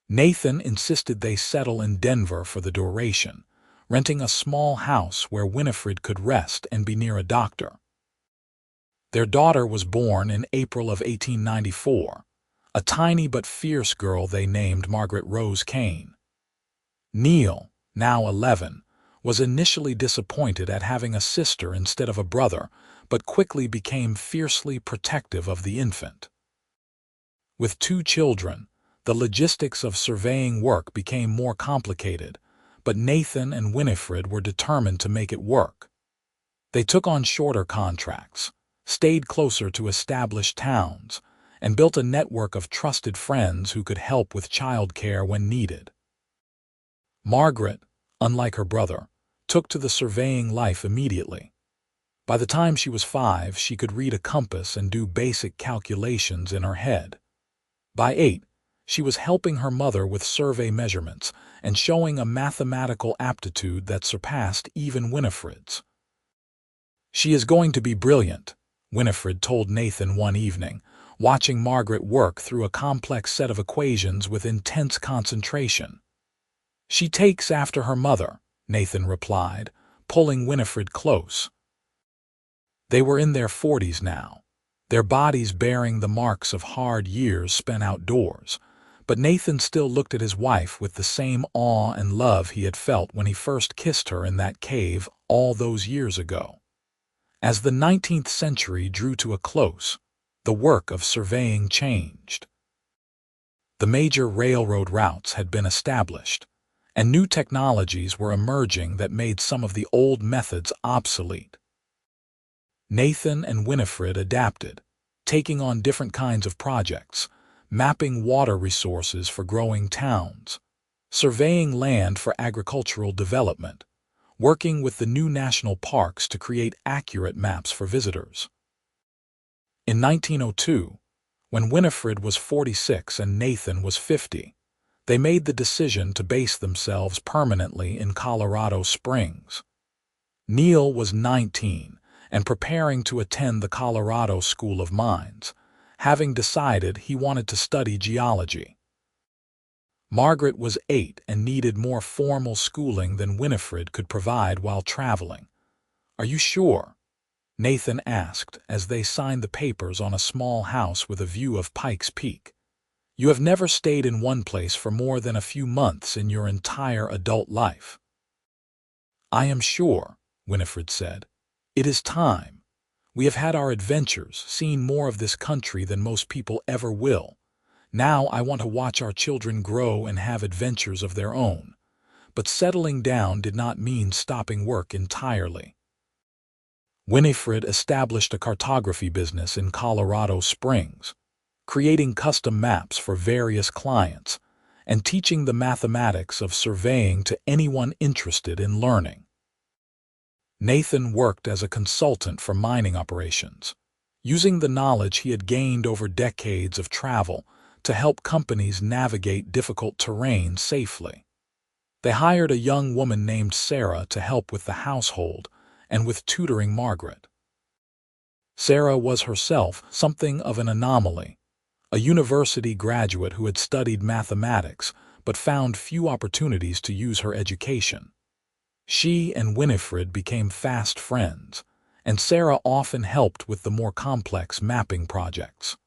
Nathan insisted they settle in Denver for the duration, renting a small house where Winifred could rest and be near a doctor. Their daughter was born in April of 1894, a tiny but fierce girl they named Margaret Rose Kane. Neil, now 11, was initially disappointed at having a sister instead of a brother, but quickly became fiercely protective of the infant. With 2 children, the logistics of surveying work became more complicated, but Nathan and Winifred were determined to make it work. They took on shorter contracts, stayed closer to established towns, and built a network of trusted friends who could help with childcare when needed. Margaret, unlike her brother, took to the surveying life immediately. By the time she was 5, she could read a compass and do basic calculations in her head. By 8, she was helping her mother with survey measurements and showing a mathematical aptitude that surpassed even Winifred's. "She is going to be brilliant," Winifred told Nathan one evening, watching Margaret work through a complex set of equations with intense concentration. "She takes after her mother," Nathan replied, pulling Winifred close. They were in their 40s now, their bodies bearing the marks of hard years spent outdoors, but Nathan still looked at his wife with the same awe and love he had felt when he first kissed her in that cave all those years ago. As the 19th century drew to a close, the work of surveying changed. The major railroad routes had been established, and new technologies were emerging that made some of the old methods obsolete. Nathan and Winifred adapted, taking on different kinds of projects, mapping water resources for growing towns, surveying land for agricultural development, working with the new national parks to create accurate maps for visitors. In 1902, when Winifred was 46 and Nathan was 50, they made the decision to base themselves permanently in Colorado Springs. Neil was 19 and preparing to attend the Colorado School of Mines, having decided he wanted to study geology. Margaret was 8 and needed more formal schooling than Winifred could provide while traveling. "Are you sure?" Nathan asked as they signed the papers on a small house with a view of Pikes Peak. "You have never stayed in one place for more than a few months in your entire adult life." "I am sure," Winifred said. "It is time. We have had our adventures, seen more of this country than most people ever will. Now I want to watch our children grow and have adventures of their own." But settling down did not mean stopping work entirely. Winifred established a cartography business in Colorado Springs, creating custom maps for various clients and teaching the mathematics of surveying to anyone interested in learning. Nathan worked as a consultant for mining operations, using the knowledge he had gained over decades of travel to help companies navigate difficult terrain safely. They hired a young woman named Sarah to help with the household and with tutoring Margaret. Sarah was herself something of an anomaly, a university graduate who had studied mathematics but found few opportunities to use her education. She and Winifred became fast friends, and Sarah often helped with the more complex mapping projects.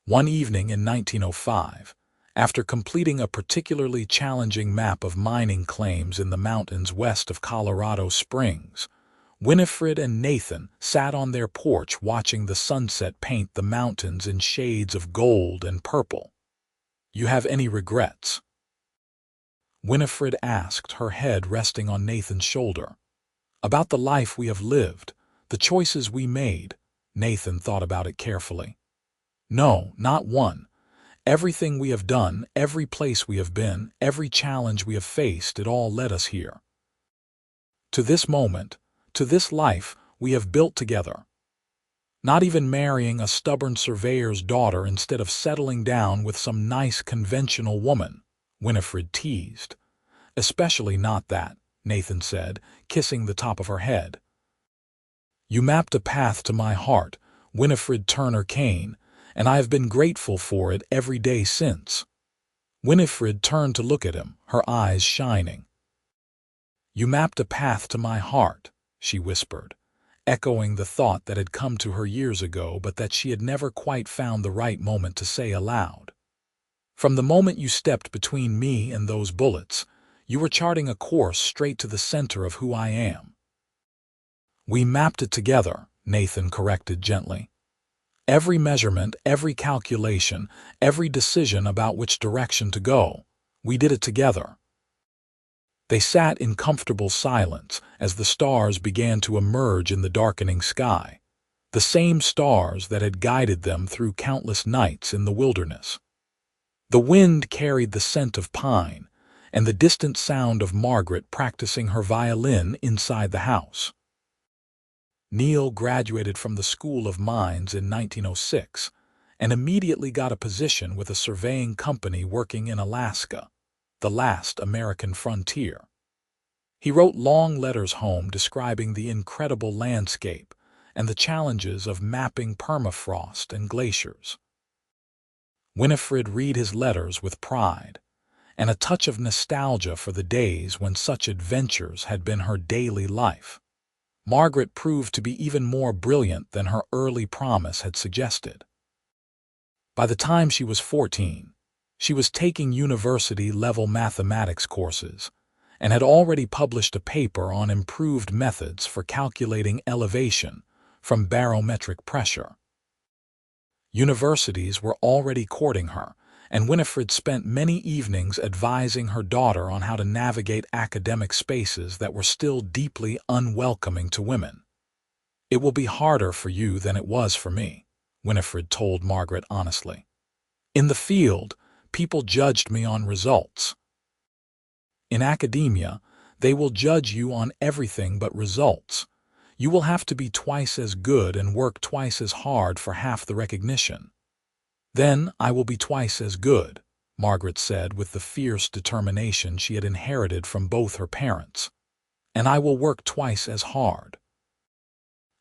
One evening in 1905, after completing a particularly challenging map of mining claims in the mountains west of Colorado Springs, Winifred and Nathan sat on their porch watching the sunset paint the mountains in shades of gold and purple. "You have any regrets?" Winifred asked, her head resting on Nathan's shoulder. "About the life we have lived, the choices we made." Nathan thought about it carefully. "No, not one. Everything we have done, every place we have been, every challenge we have faced, it all led us here. To this moment, to this life we have built together. Not even marrying a stubborn surveyor's daughter instead of settling down with some nice conventional woman," Winifred teased. "Especially not that," Nathan said, kissing the top of her head. "You mapped a path to my heart, Winifred Turner Kane, and I have been grateful for it every day since." Winifred turned to look at him, her eyes shining. "You mapped a path to my heart," she whispered, echoing the thought that had come to her years ago but that she had never quite found the right moment to say aloud. "From the moment you stepped between me and those bullets, you were charting a course straight to the center of who I am." "We mapped it together," Nathan corrected gently. "Every measurement, every calculation, every decision about which direction to go, we did it together." They sat in comfortable silence as the stars began to emerge in the darkening sky, the same stars that had guided them through countless nights in the wilderness. The wind carried the scent of pine and the distant sound of Margaret practicing her violin inside the house. Neil graduated from the School of Mines in 1906 and immediately got a position with a surveying company working in Alaska, the last American frontier. He wrote long letters home describing the incredible landscape and the challenges of mapping permafrost and glaciers. Winifred read his letters with pride and a touch of nostalgia for the days when such adventures had been her daily life. Margaret proved to be even more brilliant than her early promise had suggested. By the time she was 14, she was taking university-level mathematics courses and had already published a paper on improved methods for calculating elevation from barometric pressure. Universities were already courting her, and Winifred spent many evenings advising her daughter on how to navigate academic spaces that were still deeply unwelcoming to women. "It will be harder for you than it was for me," Winifred told Margaret honestly. "In the field, people judged me on results. In academia, They will judge you on everything but results. You will have to be twice as good and work twice as hard for half the recognition." "Then I will be twice as good," Margaret said with the fierce determination she had inherited from both her parents. "And I will work twice as hard.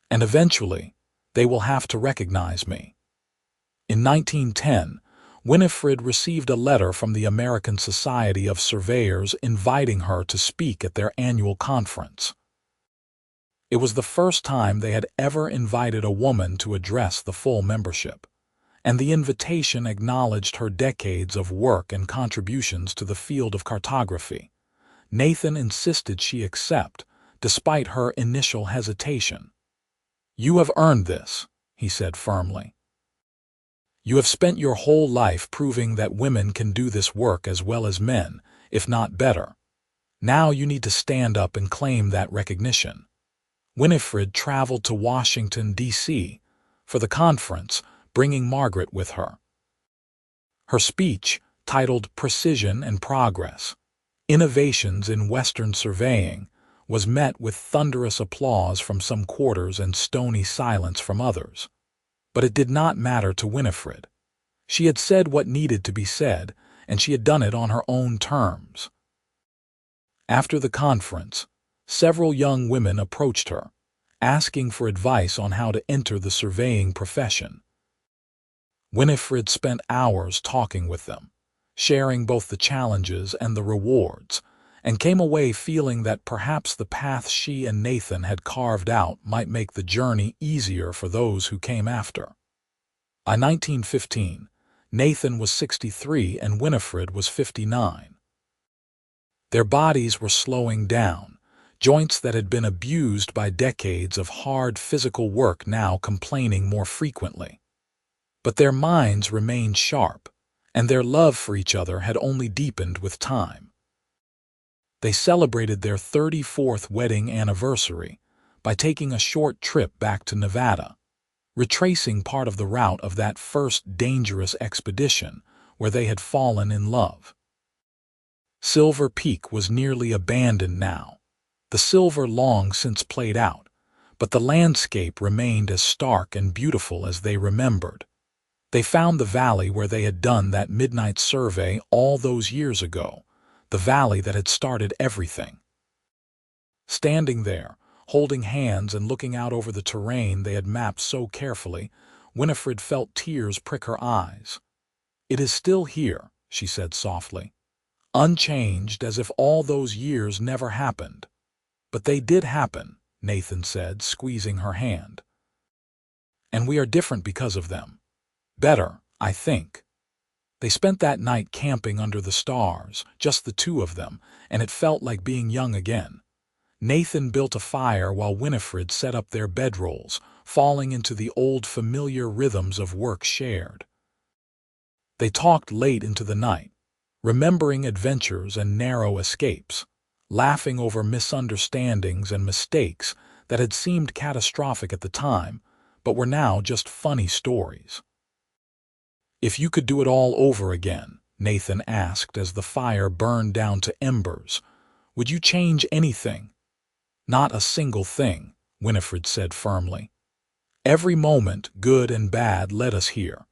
And eventually, they will have to recognize me." In 1910, Winifred received a letter from the American Society of Surveyors inviting her to speak at their annual conference. It was the first time they had ever invited a woman to address the full membership, and the invitation acknowledged her decades of work and contributions to the field of cartography. Nathan insisted she accept, despite her initial hesitation. "You have earned this," he said firmly. "You have spent your whole life proving that women can do this work as well as men, if not better. Now you need to stand up and claim that recognition." Winifred traveled to Washington, D.C., for the conference, bringing Margaret with her. Her speech, titled "Precision and Progress: Innovations in Western Surveying," was met with thunderous applause from some quarters and stony silence from others. But it did not matter to Winifred. She had said what needed to be said, and she had done it on her own terms. After the conference, several young women approached her, asking for advice on how to enter the surveying profession. Winifred spent hours talking with them, sharing both the challenges and the rewards, and came away feeling that perhaps the path she and Nathan had carved out might make the journey easier for those who came after. By 1915, Nathan was 63 and Winifred was 59. Their bodies were slowing down, joints that had been abused by decades of hard physical work now complaining more frequently. But their minds remained sharp, and their love for each other had only deepened with time. They celebrated their 34th wedding anniversary by taking a short trip back to Nevada, retracing part of the route of that first dangerous expedition where they had fallen in love. Silver Peak was nearly abandoned now, the silver long since played out, but the landscape remained as stark and beautiful as they remembered. They found the valley where they had done that midnight survey all those years ago, the valley that had started everything. Standing there, holding hands and looking out over the terrain they had mapped so carefully, Winifred felt tears prick her eyes. "It is still here," she said softly, "unchanged, as if all those years never happened." "But they did happen," Nathan said, squeezing her hand. "And we are different because of them. Better, I think." They spent that night camping under the stars, just the two of them, and it felt like being young again. Nathan built a fire while Winifred set up their bedrolls, falling into the old familiar rhythms of work shared. They talked late into the night, remembering adventures and narrow escapes, laughing over misunderstandings and mistakes that had seemed catastrophic at the time, but were now just funny stories. "If you could do it all over again," Nathan asked as the fire burned down to embers, "would you change anything?" "Not a single thing," Winifred said firmly. "Every moment, good and bad, led us here.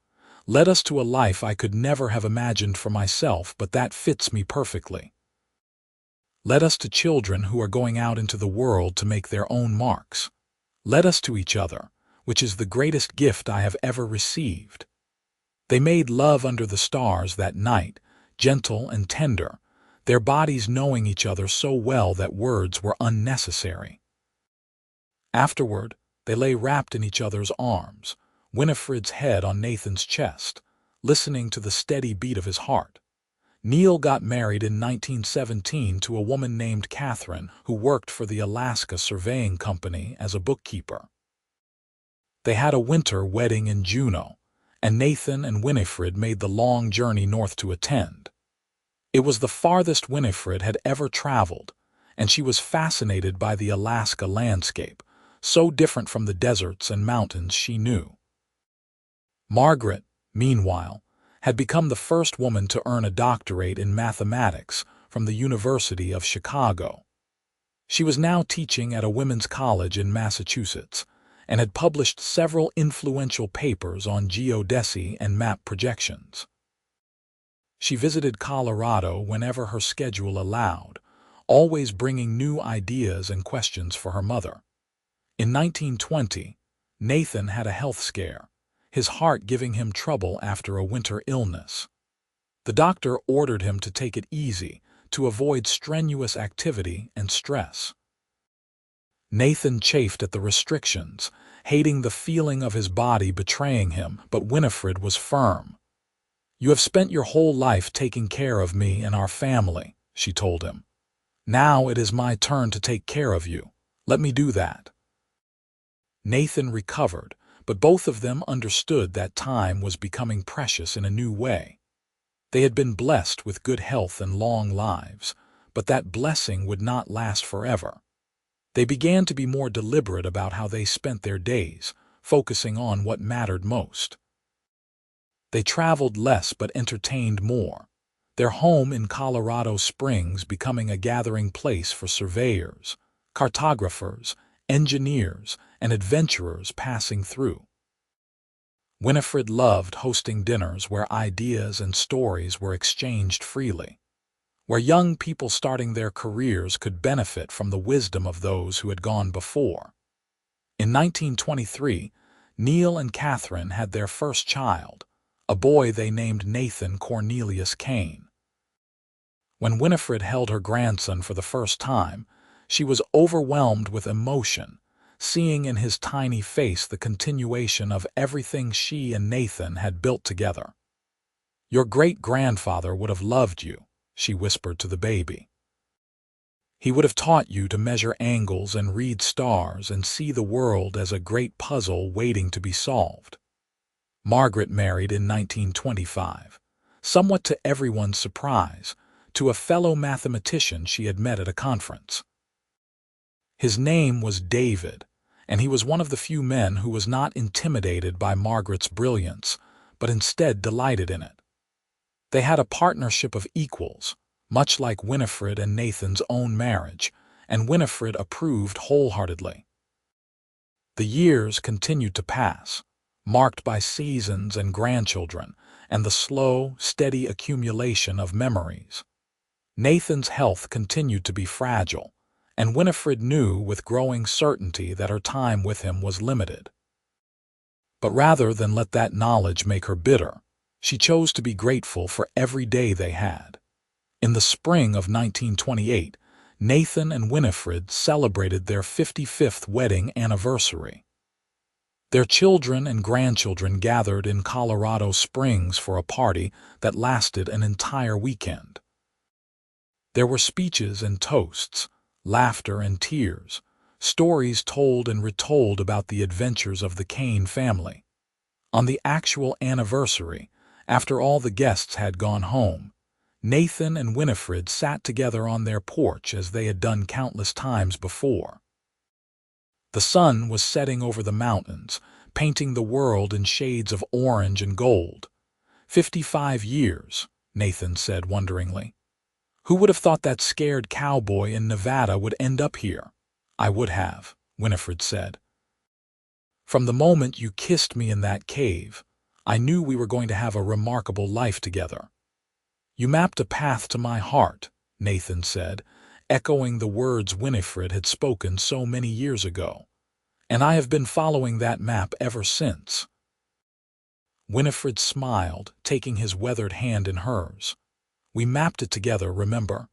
Led us to a life I could never have imagined for myself, but that fits me perfectly. Led us to children who are going out into the world to make their own marks. Led us to each other, which is the greatest gift I have ever received." They made love under the stars that night, gentle and tender, their bodies knowing each other so well that words were unnecessary. Afterward, they lay wrapped in each other's arms, Winifred's head on Nathan's chest, listening to the steady beat of his heart. Neil got married in 1917 to a woman named Catherine who worked for the Alaska Surveying Company as a bookkeeper. They had a winter wedding in Juneau, and Nathan and Winifred made the long journey north to attend. It was the farthest Winifred had ever traveled, and she was fascinated by the Alaska landscape, so different from the deserts and mountains she knew. Margaret, meanwhile, had become the first woman to earn a doctorate in mathematics from the University of Chicago. She was now teaching at a women's college in Massachusetts and had published several influential papers on geodesy and map projections. She visited Colorado whenever her schedule allowed, always bringing new ideas and questions for her mother. In 1920, Nathan had a health scare, his heart giving him trouble after a winter illness. The doctor ordered him to take it easy, to avoid strenuous activity and stress. Nathan chafed at the restrictions, hating the feeling of his body betraying him, but Winifred was firm. "You have spent your whole life taking care of me and our family," she told him. "Now it is my turn to take care of you. Let me do that." Nathan recovered, but both of them understood that time was becoming precious in a new way. They had been blessed with good health and long lives, but that blessing would not last forever. They began to be more deliberate about how they spent their days, focusing on what mattered most. They traveled less but entertained more, their home in Colorado Springs becoming a gathering place for surveyors, cartographers, engineers, and adventurers passing through. Winifred loved hosting dinners where ideas and stories were exchanged freely, where young people starting their careers could benefit from the wisdom of those who had gone before. In 1923, Neil and Catherine had their first child, a boy they named Nathan Cornelius Kane. When Winifred held her grandson for the first time, she was overwhelmed with emotion, seeing in his tiny face the continuation of everything she and Nathan had built together. "Your great-grandfather would have loved you," she whispered to the baby. "He would have taught you to measure angles and read stars and see the world as a great puzzle waiting to be solved." Margaret married in 1925, somewhat to everyone's surprise, to a fellow mathematician she had met at a conference. His name was David, and he was one of the few men who was not intimidated by Margaret's brilliance, but instead delighted in it. They had a partnership of equals, much like Winifred and Nathan's own marriage, and Winifred approved wholeheartedly. The years continued to pass, marked by seasons and grandchildren, and the slow, steady accumulation of memories. Nathan's health continued to be fragile, and Winifred knew with growing certainty that her time with him was limited. But rather than let that knowledge make her bitter, she chose to be grateful for every day they had. In the spring of 1928, Nathan and Winifred celebrated their 55th wedding anniversary. Their children and grandchildren gathered in Colorado Springs for a party that lasted an entire weekend. There were speeches and toasts, laughter and tears, stories told and retold about the adventures of the Kane family. On the actual anniversary, after all the guests had gone home, Nathan and Winifred sat together on their porch as they had done countless times before. The sun was setting over the mountains, painting the world in shades of orange and gold. 55 years, Nathan said wonderingly. "Who would have thought that scared cowboy in Nevada would end up here?" "I would have," Winifred said. "From the moment you kissed me in that cave, I knew we were going to have a remarkable life together." "You mapped a path to my heart," Nathan said, echoing the words Winifred had spoken so many years ago. "And I have been following that map ever since." Winifred smiled, taking his weathered hand in hers. "We mapped it together, remember?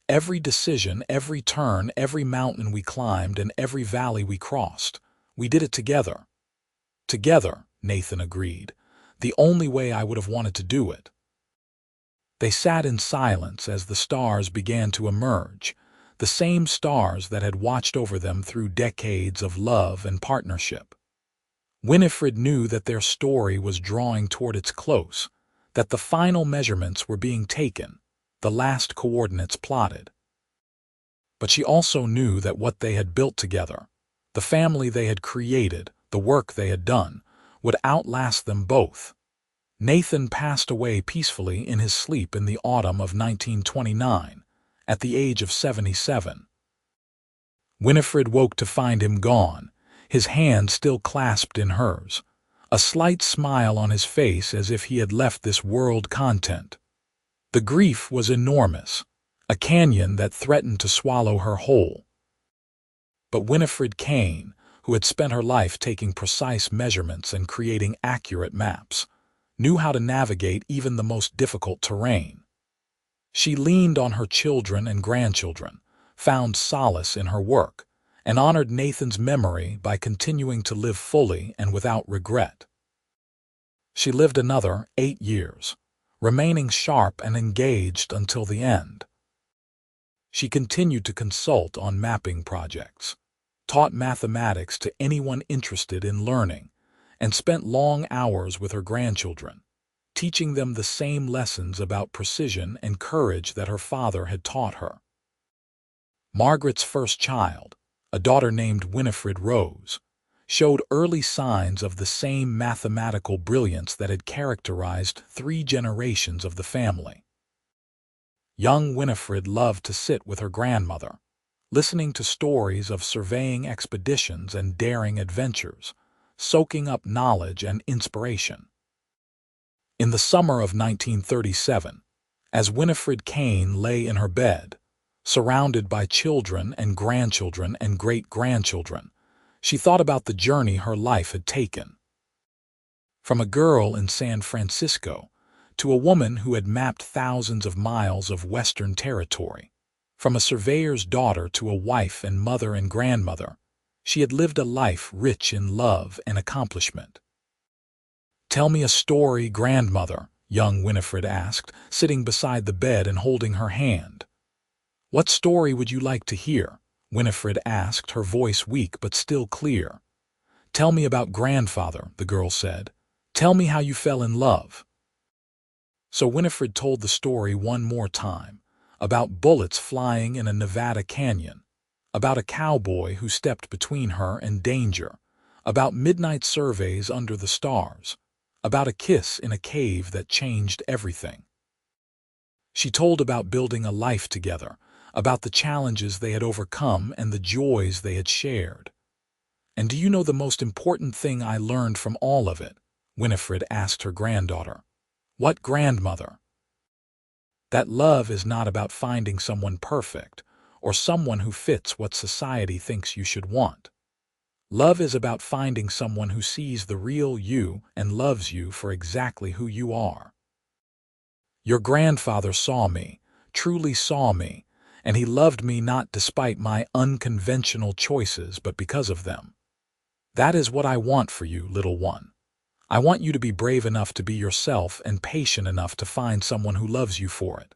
Every decision, every turn, every mountain we climbed, and every valley we crossed. We did it together." "Together," Nathan agreed. "The only way I would have wanted to do it." They sat in silence as the stars began to emerge, the same stars that had watched over them through decades of love and partnership. Winifred knew that their story was drawing toward its close, that the final measurements were being taken, the last coordinates plotted. But she also knew that what they had built together, the family they had created, the work they had done, would outlast them both. Nathan passed away peacefully in his sleep in the autumn of 1929, at the age of 77. Winifred woke to find him gone, his hand still clasped in hers, a slight smile on his face as if he had left this world content. The grief was enormous, a canyon that threatened to swallow her whole. But Winifred Kane, who had spent her life taking precise measurements and creating accurate maps, knew how to navigate even the most difficult terrain. She leaned on her children and grandchildren, found solace in her work, and honored Nathan's memory by continuing to live fully and without regret. She lived another 8 years, remaining sharp and engaged until the end. She continued to consult on mapping projects, taught mathematics to anyone interested in learning, and spent long hours with her grandchildren, teaching them the same lessons about precision and courage that her father had taught her. Margaret's first child, a daughter named Winifred Rose, showed early signs of the same mathematical brilliance that had characterized 3 generations of the family. Young Winifred loved to sit with her grandmother, listening to stories of surveying expeditions and daring adventures, soaking up knowledge and inspiration. In the summer of 1937, as Winifred Kane lay in her bed, surrounded by children and grandchildren and great-grandchildren, she thought about the journey her life had taken. From a girl in San Francisco to a woman who had mapped thousands of miles of Western territory, from a surveyor's daughter to a wife and mother and grandmother, she had lived a life rich in love and accomplishment. "Tell me a story, grandmother," young Winifred asked, sitting beside the bed and holding her hand. "What story would you like to hear?" Winifred asked, her voice weak but still clear. "Tell me about grandfather," the girl said. "Tell me how you fell in love." So Winifred told the story one more time, about bullets flying in a Nevada canyon, about a cowboy who stepped between her and danger, about midnight surveys under the stars, about a kiss in a cave that changed everything. She told about building a life together, about the challenges they had overcome and the joys they had shared. "And do you know the most important thing I learned from all of it?" Winifred asked her granddaughter. "What, grandmother?" "That love is not about finding someone perfect or someone who fits what society thinks you should want. Love is about finding someone who sees the real you and loves you for exactly who you are. Your grandfather saw me, truly saw me, and he loved me not despite my unconventional choices but because of them. That is what I want for you, little one. I want you to be brave enough to be yourself and patient enough to find someone who loves you for it."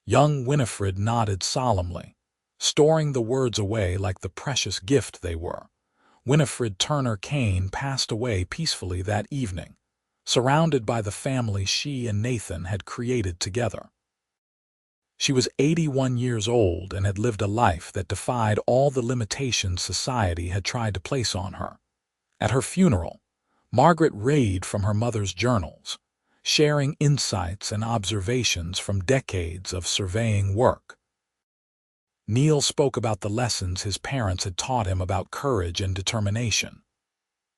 Young Winifred nodded solemnly, storing the words away like the precious gift they were. Winifred Turner Kane passed away peacefully that evening, surrounded by the family she and Nathan had created together. She was 81 years old and had lived a life that defied all the limitations society had tried to place on her. At her funeral, Margaret read from her mother's journals, sharing insights and observations from decades of surveying work. Neil spoke about the lessons his parents had taught him about courage and determination.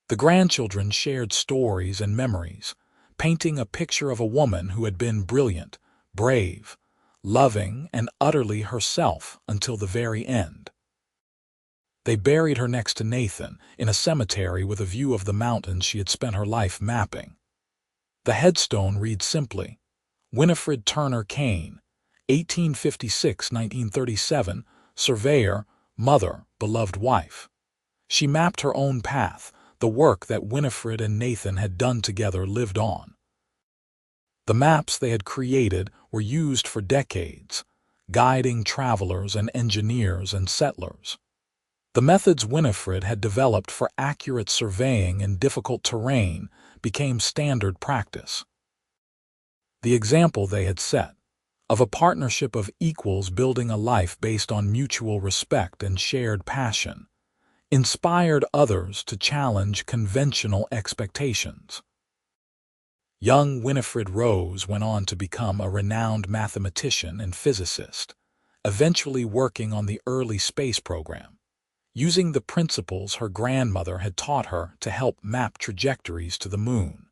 The grandchildren shared stories and memories, painting a picture of a woman who had been brilliant, brave, loving, and utterly herself until the very end. They buried her next to Nathan in a cemetery with a view of the mountains she had spent her life mapping. The headstone reads simply, "Winifred Turner Kane, 1856–1937, Surveyor, Mother, Beloved Wife." She mapped her own path, the work that Winifred and Nathan had done together lived on. The maps they had created were used for decades, guiding travelers and engineers and settlers. The methods Winifred had developed for accurate surveying in difficult terrain became standard practice. The example they had set, of a partnership of equals building a life based on mutual respect and shared passion, inspired others to challenge conventional expectations. Young Winifred Rose went on to become a renowned mathematician and physicist, eventually working on the early space program, using the principles her grandmother had taught her to help map trajectories to the moon.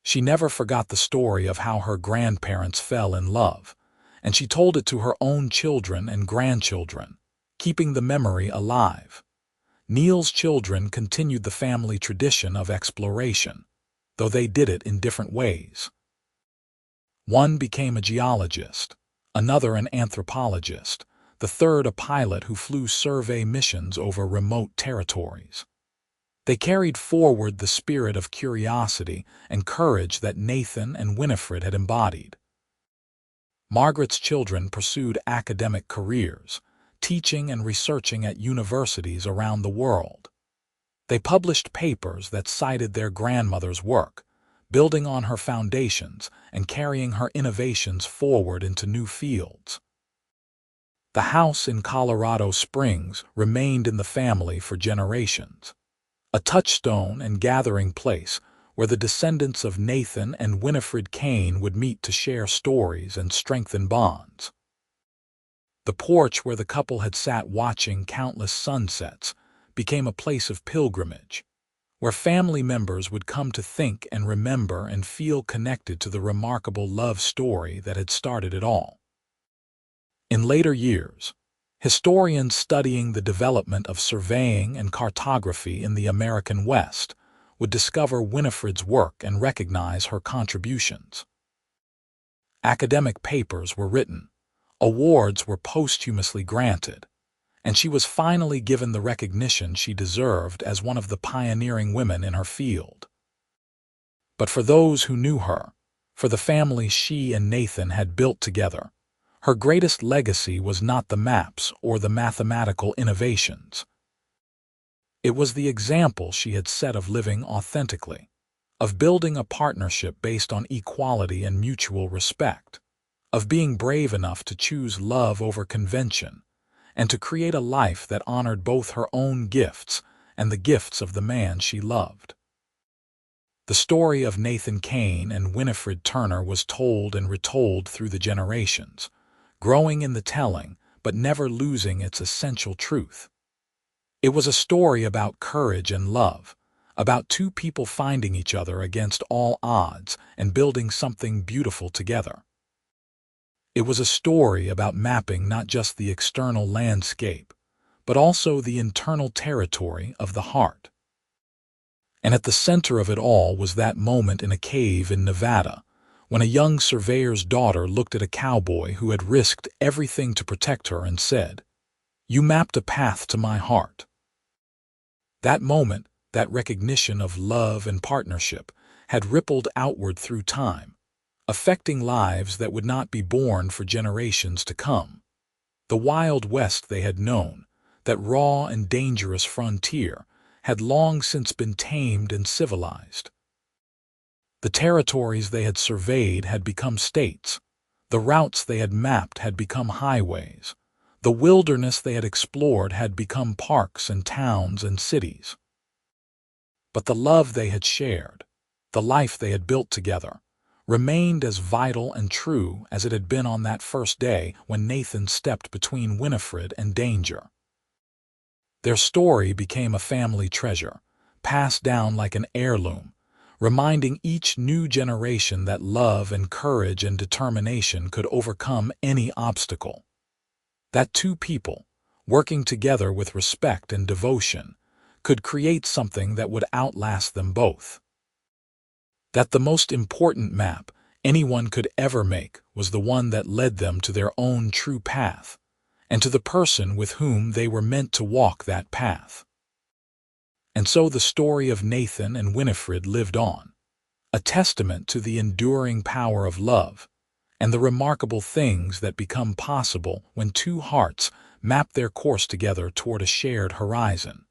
She never forgot the story of how her grandparents fell in love, and she told it to her own children and grandchildren, keeping the memory alive. Neil's children continued the family tradition of exploration, though they did it in different ways. One became a geologist, another an anthropologist, the third a pilot who flew survey missions over remote territories. They carried forward the spirit of curiosity and courage that Nathan and Winifred had embodied. Margaret's children pursued academic careers, teaching and researching at universities around the world. They published papers that cited their grandmother's work, building on her foundations and carrying her innovations forward into new fields. The house in Colorado Springs remained in the family for generations, a touchstone and gathering place where the descendants of Nathan and Winifred Kane would meet to share stories and strengthen bonds. The porch where the couple had sat watching countless sunsets became a place of pilgrimage, where family members would come to think and remember and feel connected to the remarkable love story that had started it all. In later years, historians studying the development of surveying and cartography in the American West would discover Winifred's work and recognize her contributions. Academic papers were written, awards were posthumously granted, and she was finally given the recognition she deserved as one of the pioneering women in her field. But for those who knew her, for the family she and Nathan had built together, her greatest legacy was not the maps or the mathematical innovations. It was the example she had set of living authentically, of building a partnership based on equality and mutual respect, of being brave enough to choose love over convention, and to create a life that honored both her own gifts and the gifts of the man she loved. The story of Nathan Kane and Winifred Turner was told and retold through the generations, growing in the telling but never losing its essential truth. It was a story about courage and love, about two people finding each other against all odds and building something beautiful together. It was a story about mapping not just the external landscape, but also the internal territory of the heart. And at the center of it all was that moment in a cave in Nevada, when a young surveyor's daughter looked at a cowboy who had risked everything to protect her and said, "You mapped a path to my heart." That moment, that recognition of love and partnership, had rippled outward through time, affecting lives that would not be born for generations to come. The Wild West they had known, that raw and dangerous frontier, had long since been tamed and civilized. The territories they had surveyed had become states. The routes they had mapped had become highways. The wilderness they had explored had become parks and towns and cities. But the love they had shared, the life they had built together, remained as vital and true as it had been on that first day when Nathan stepped between Winifred and danger. Their story became a family treasure, passed down like an heirloom, reminding each new generation that love and courage and determination could overcome any obstacle. That two people, working together with respect and devotion, could create something that would outlast them both. That the most important map anyone could ever make was the one that led them to their own true path, and to the person with whom they were meant to walk that path. And so the story of Nathan and Winifred lived on, a testament to the enduring power of love and the remarkable things that become possible when two hearts map their course together toward a shared horizon.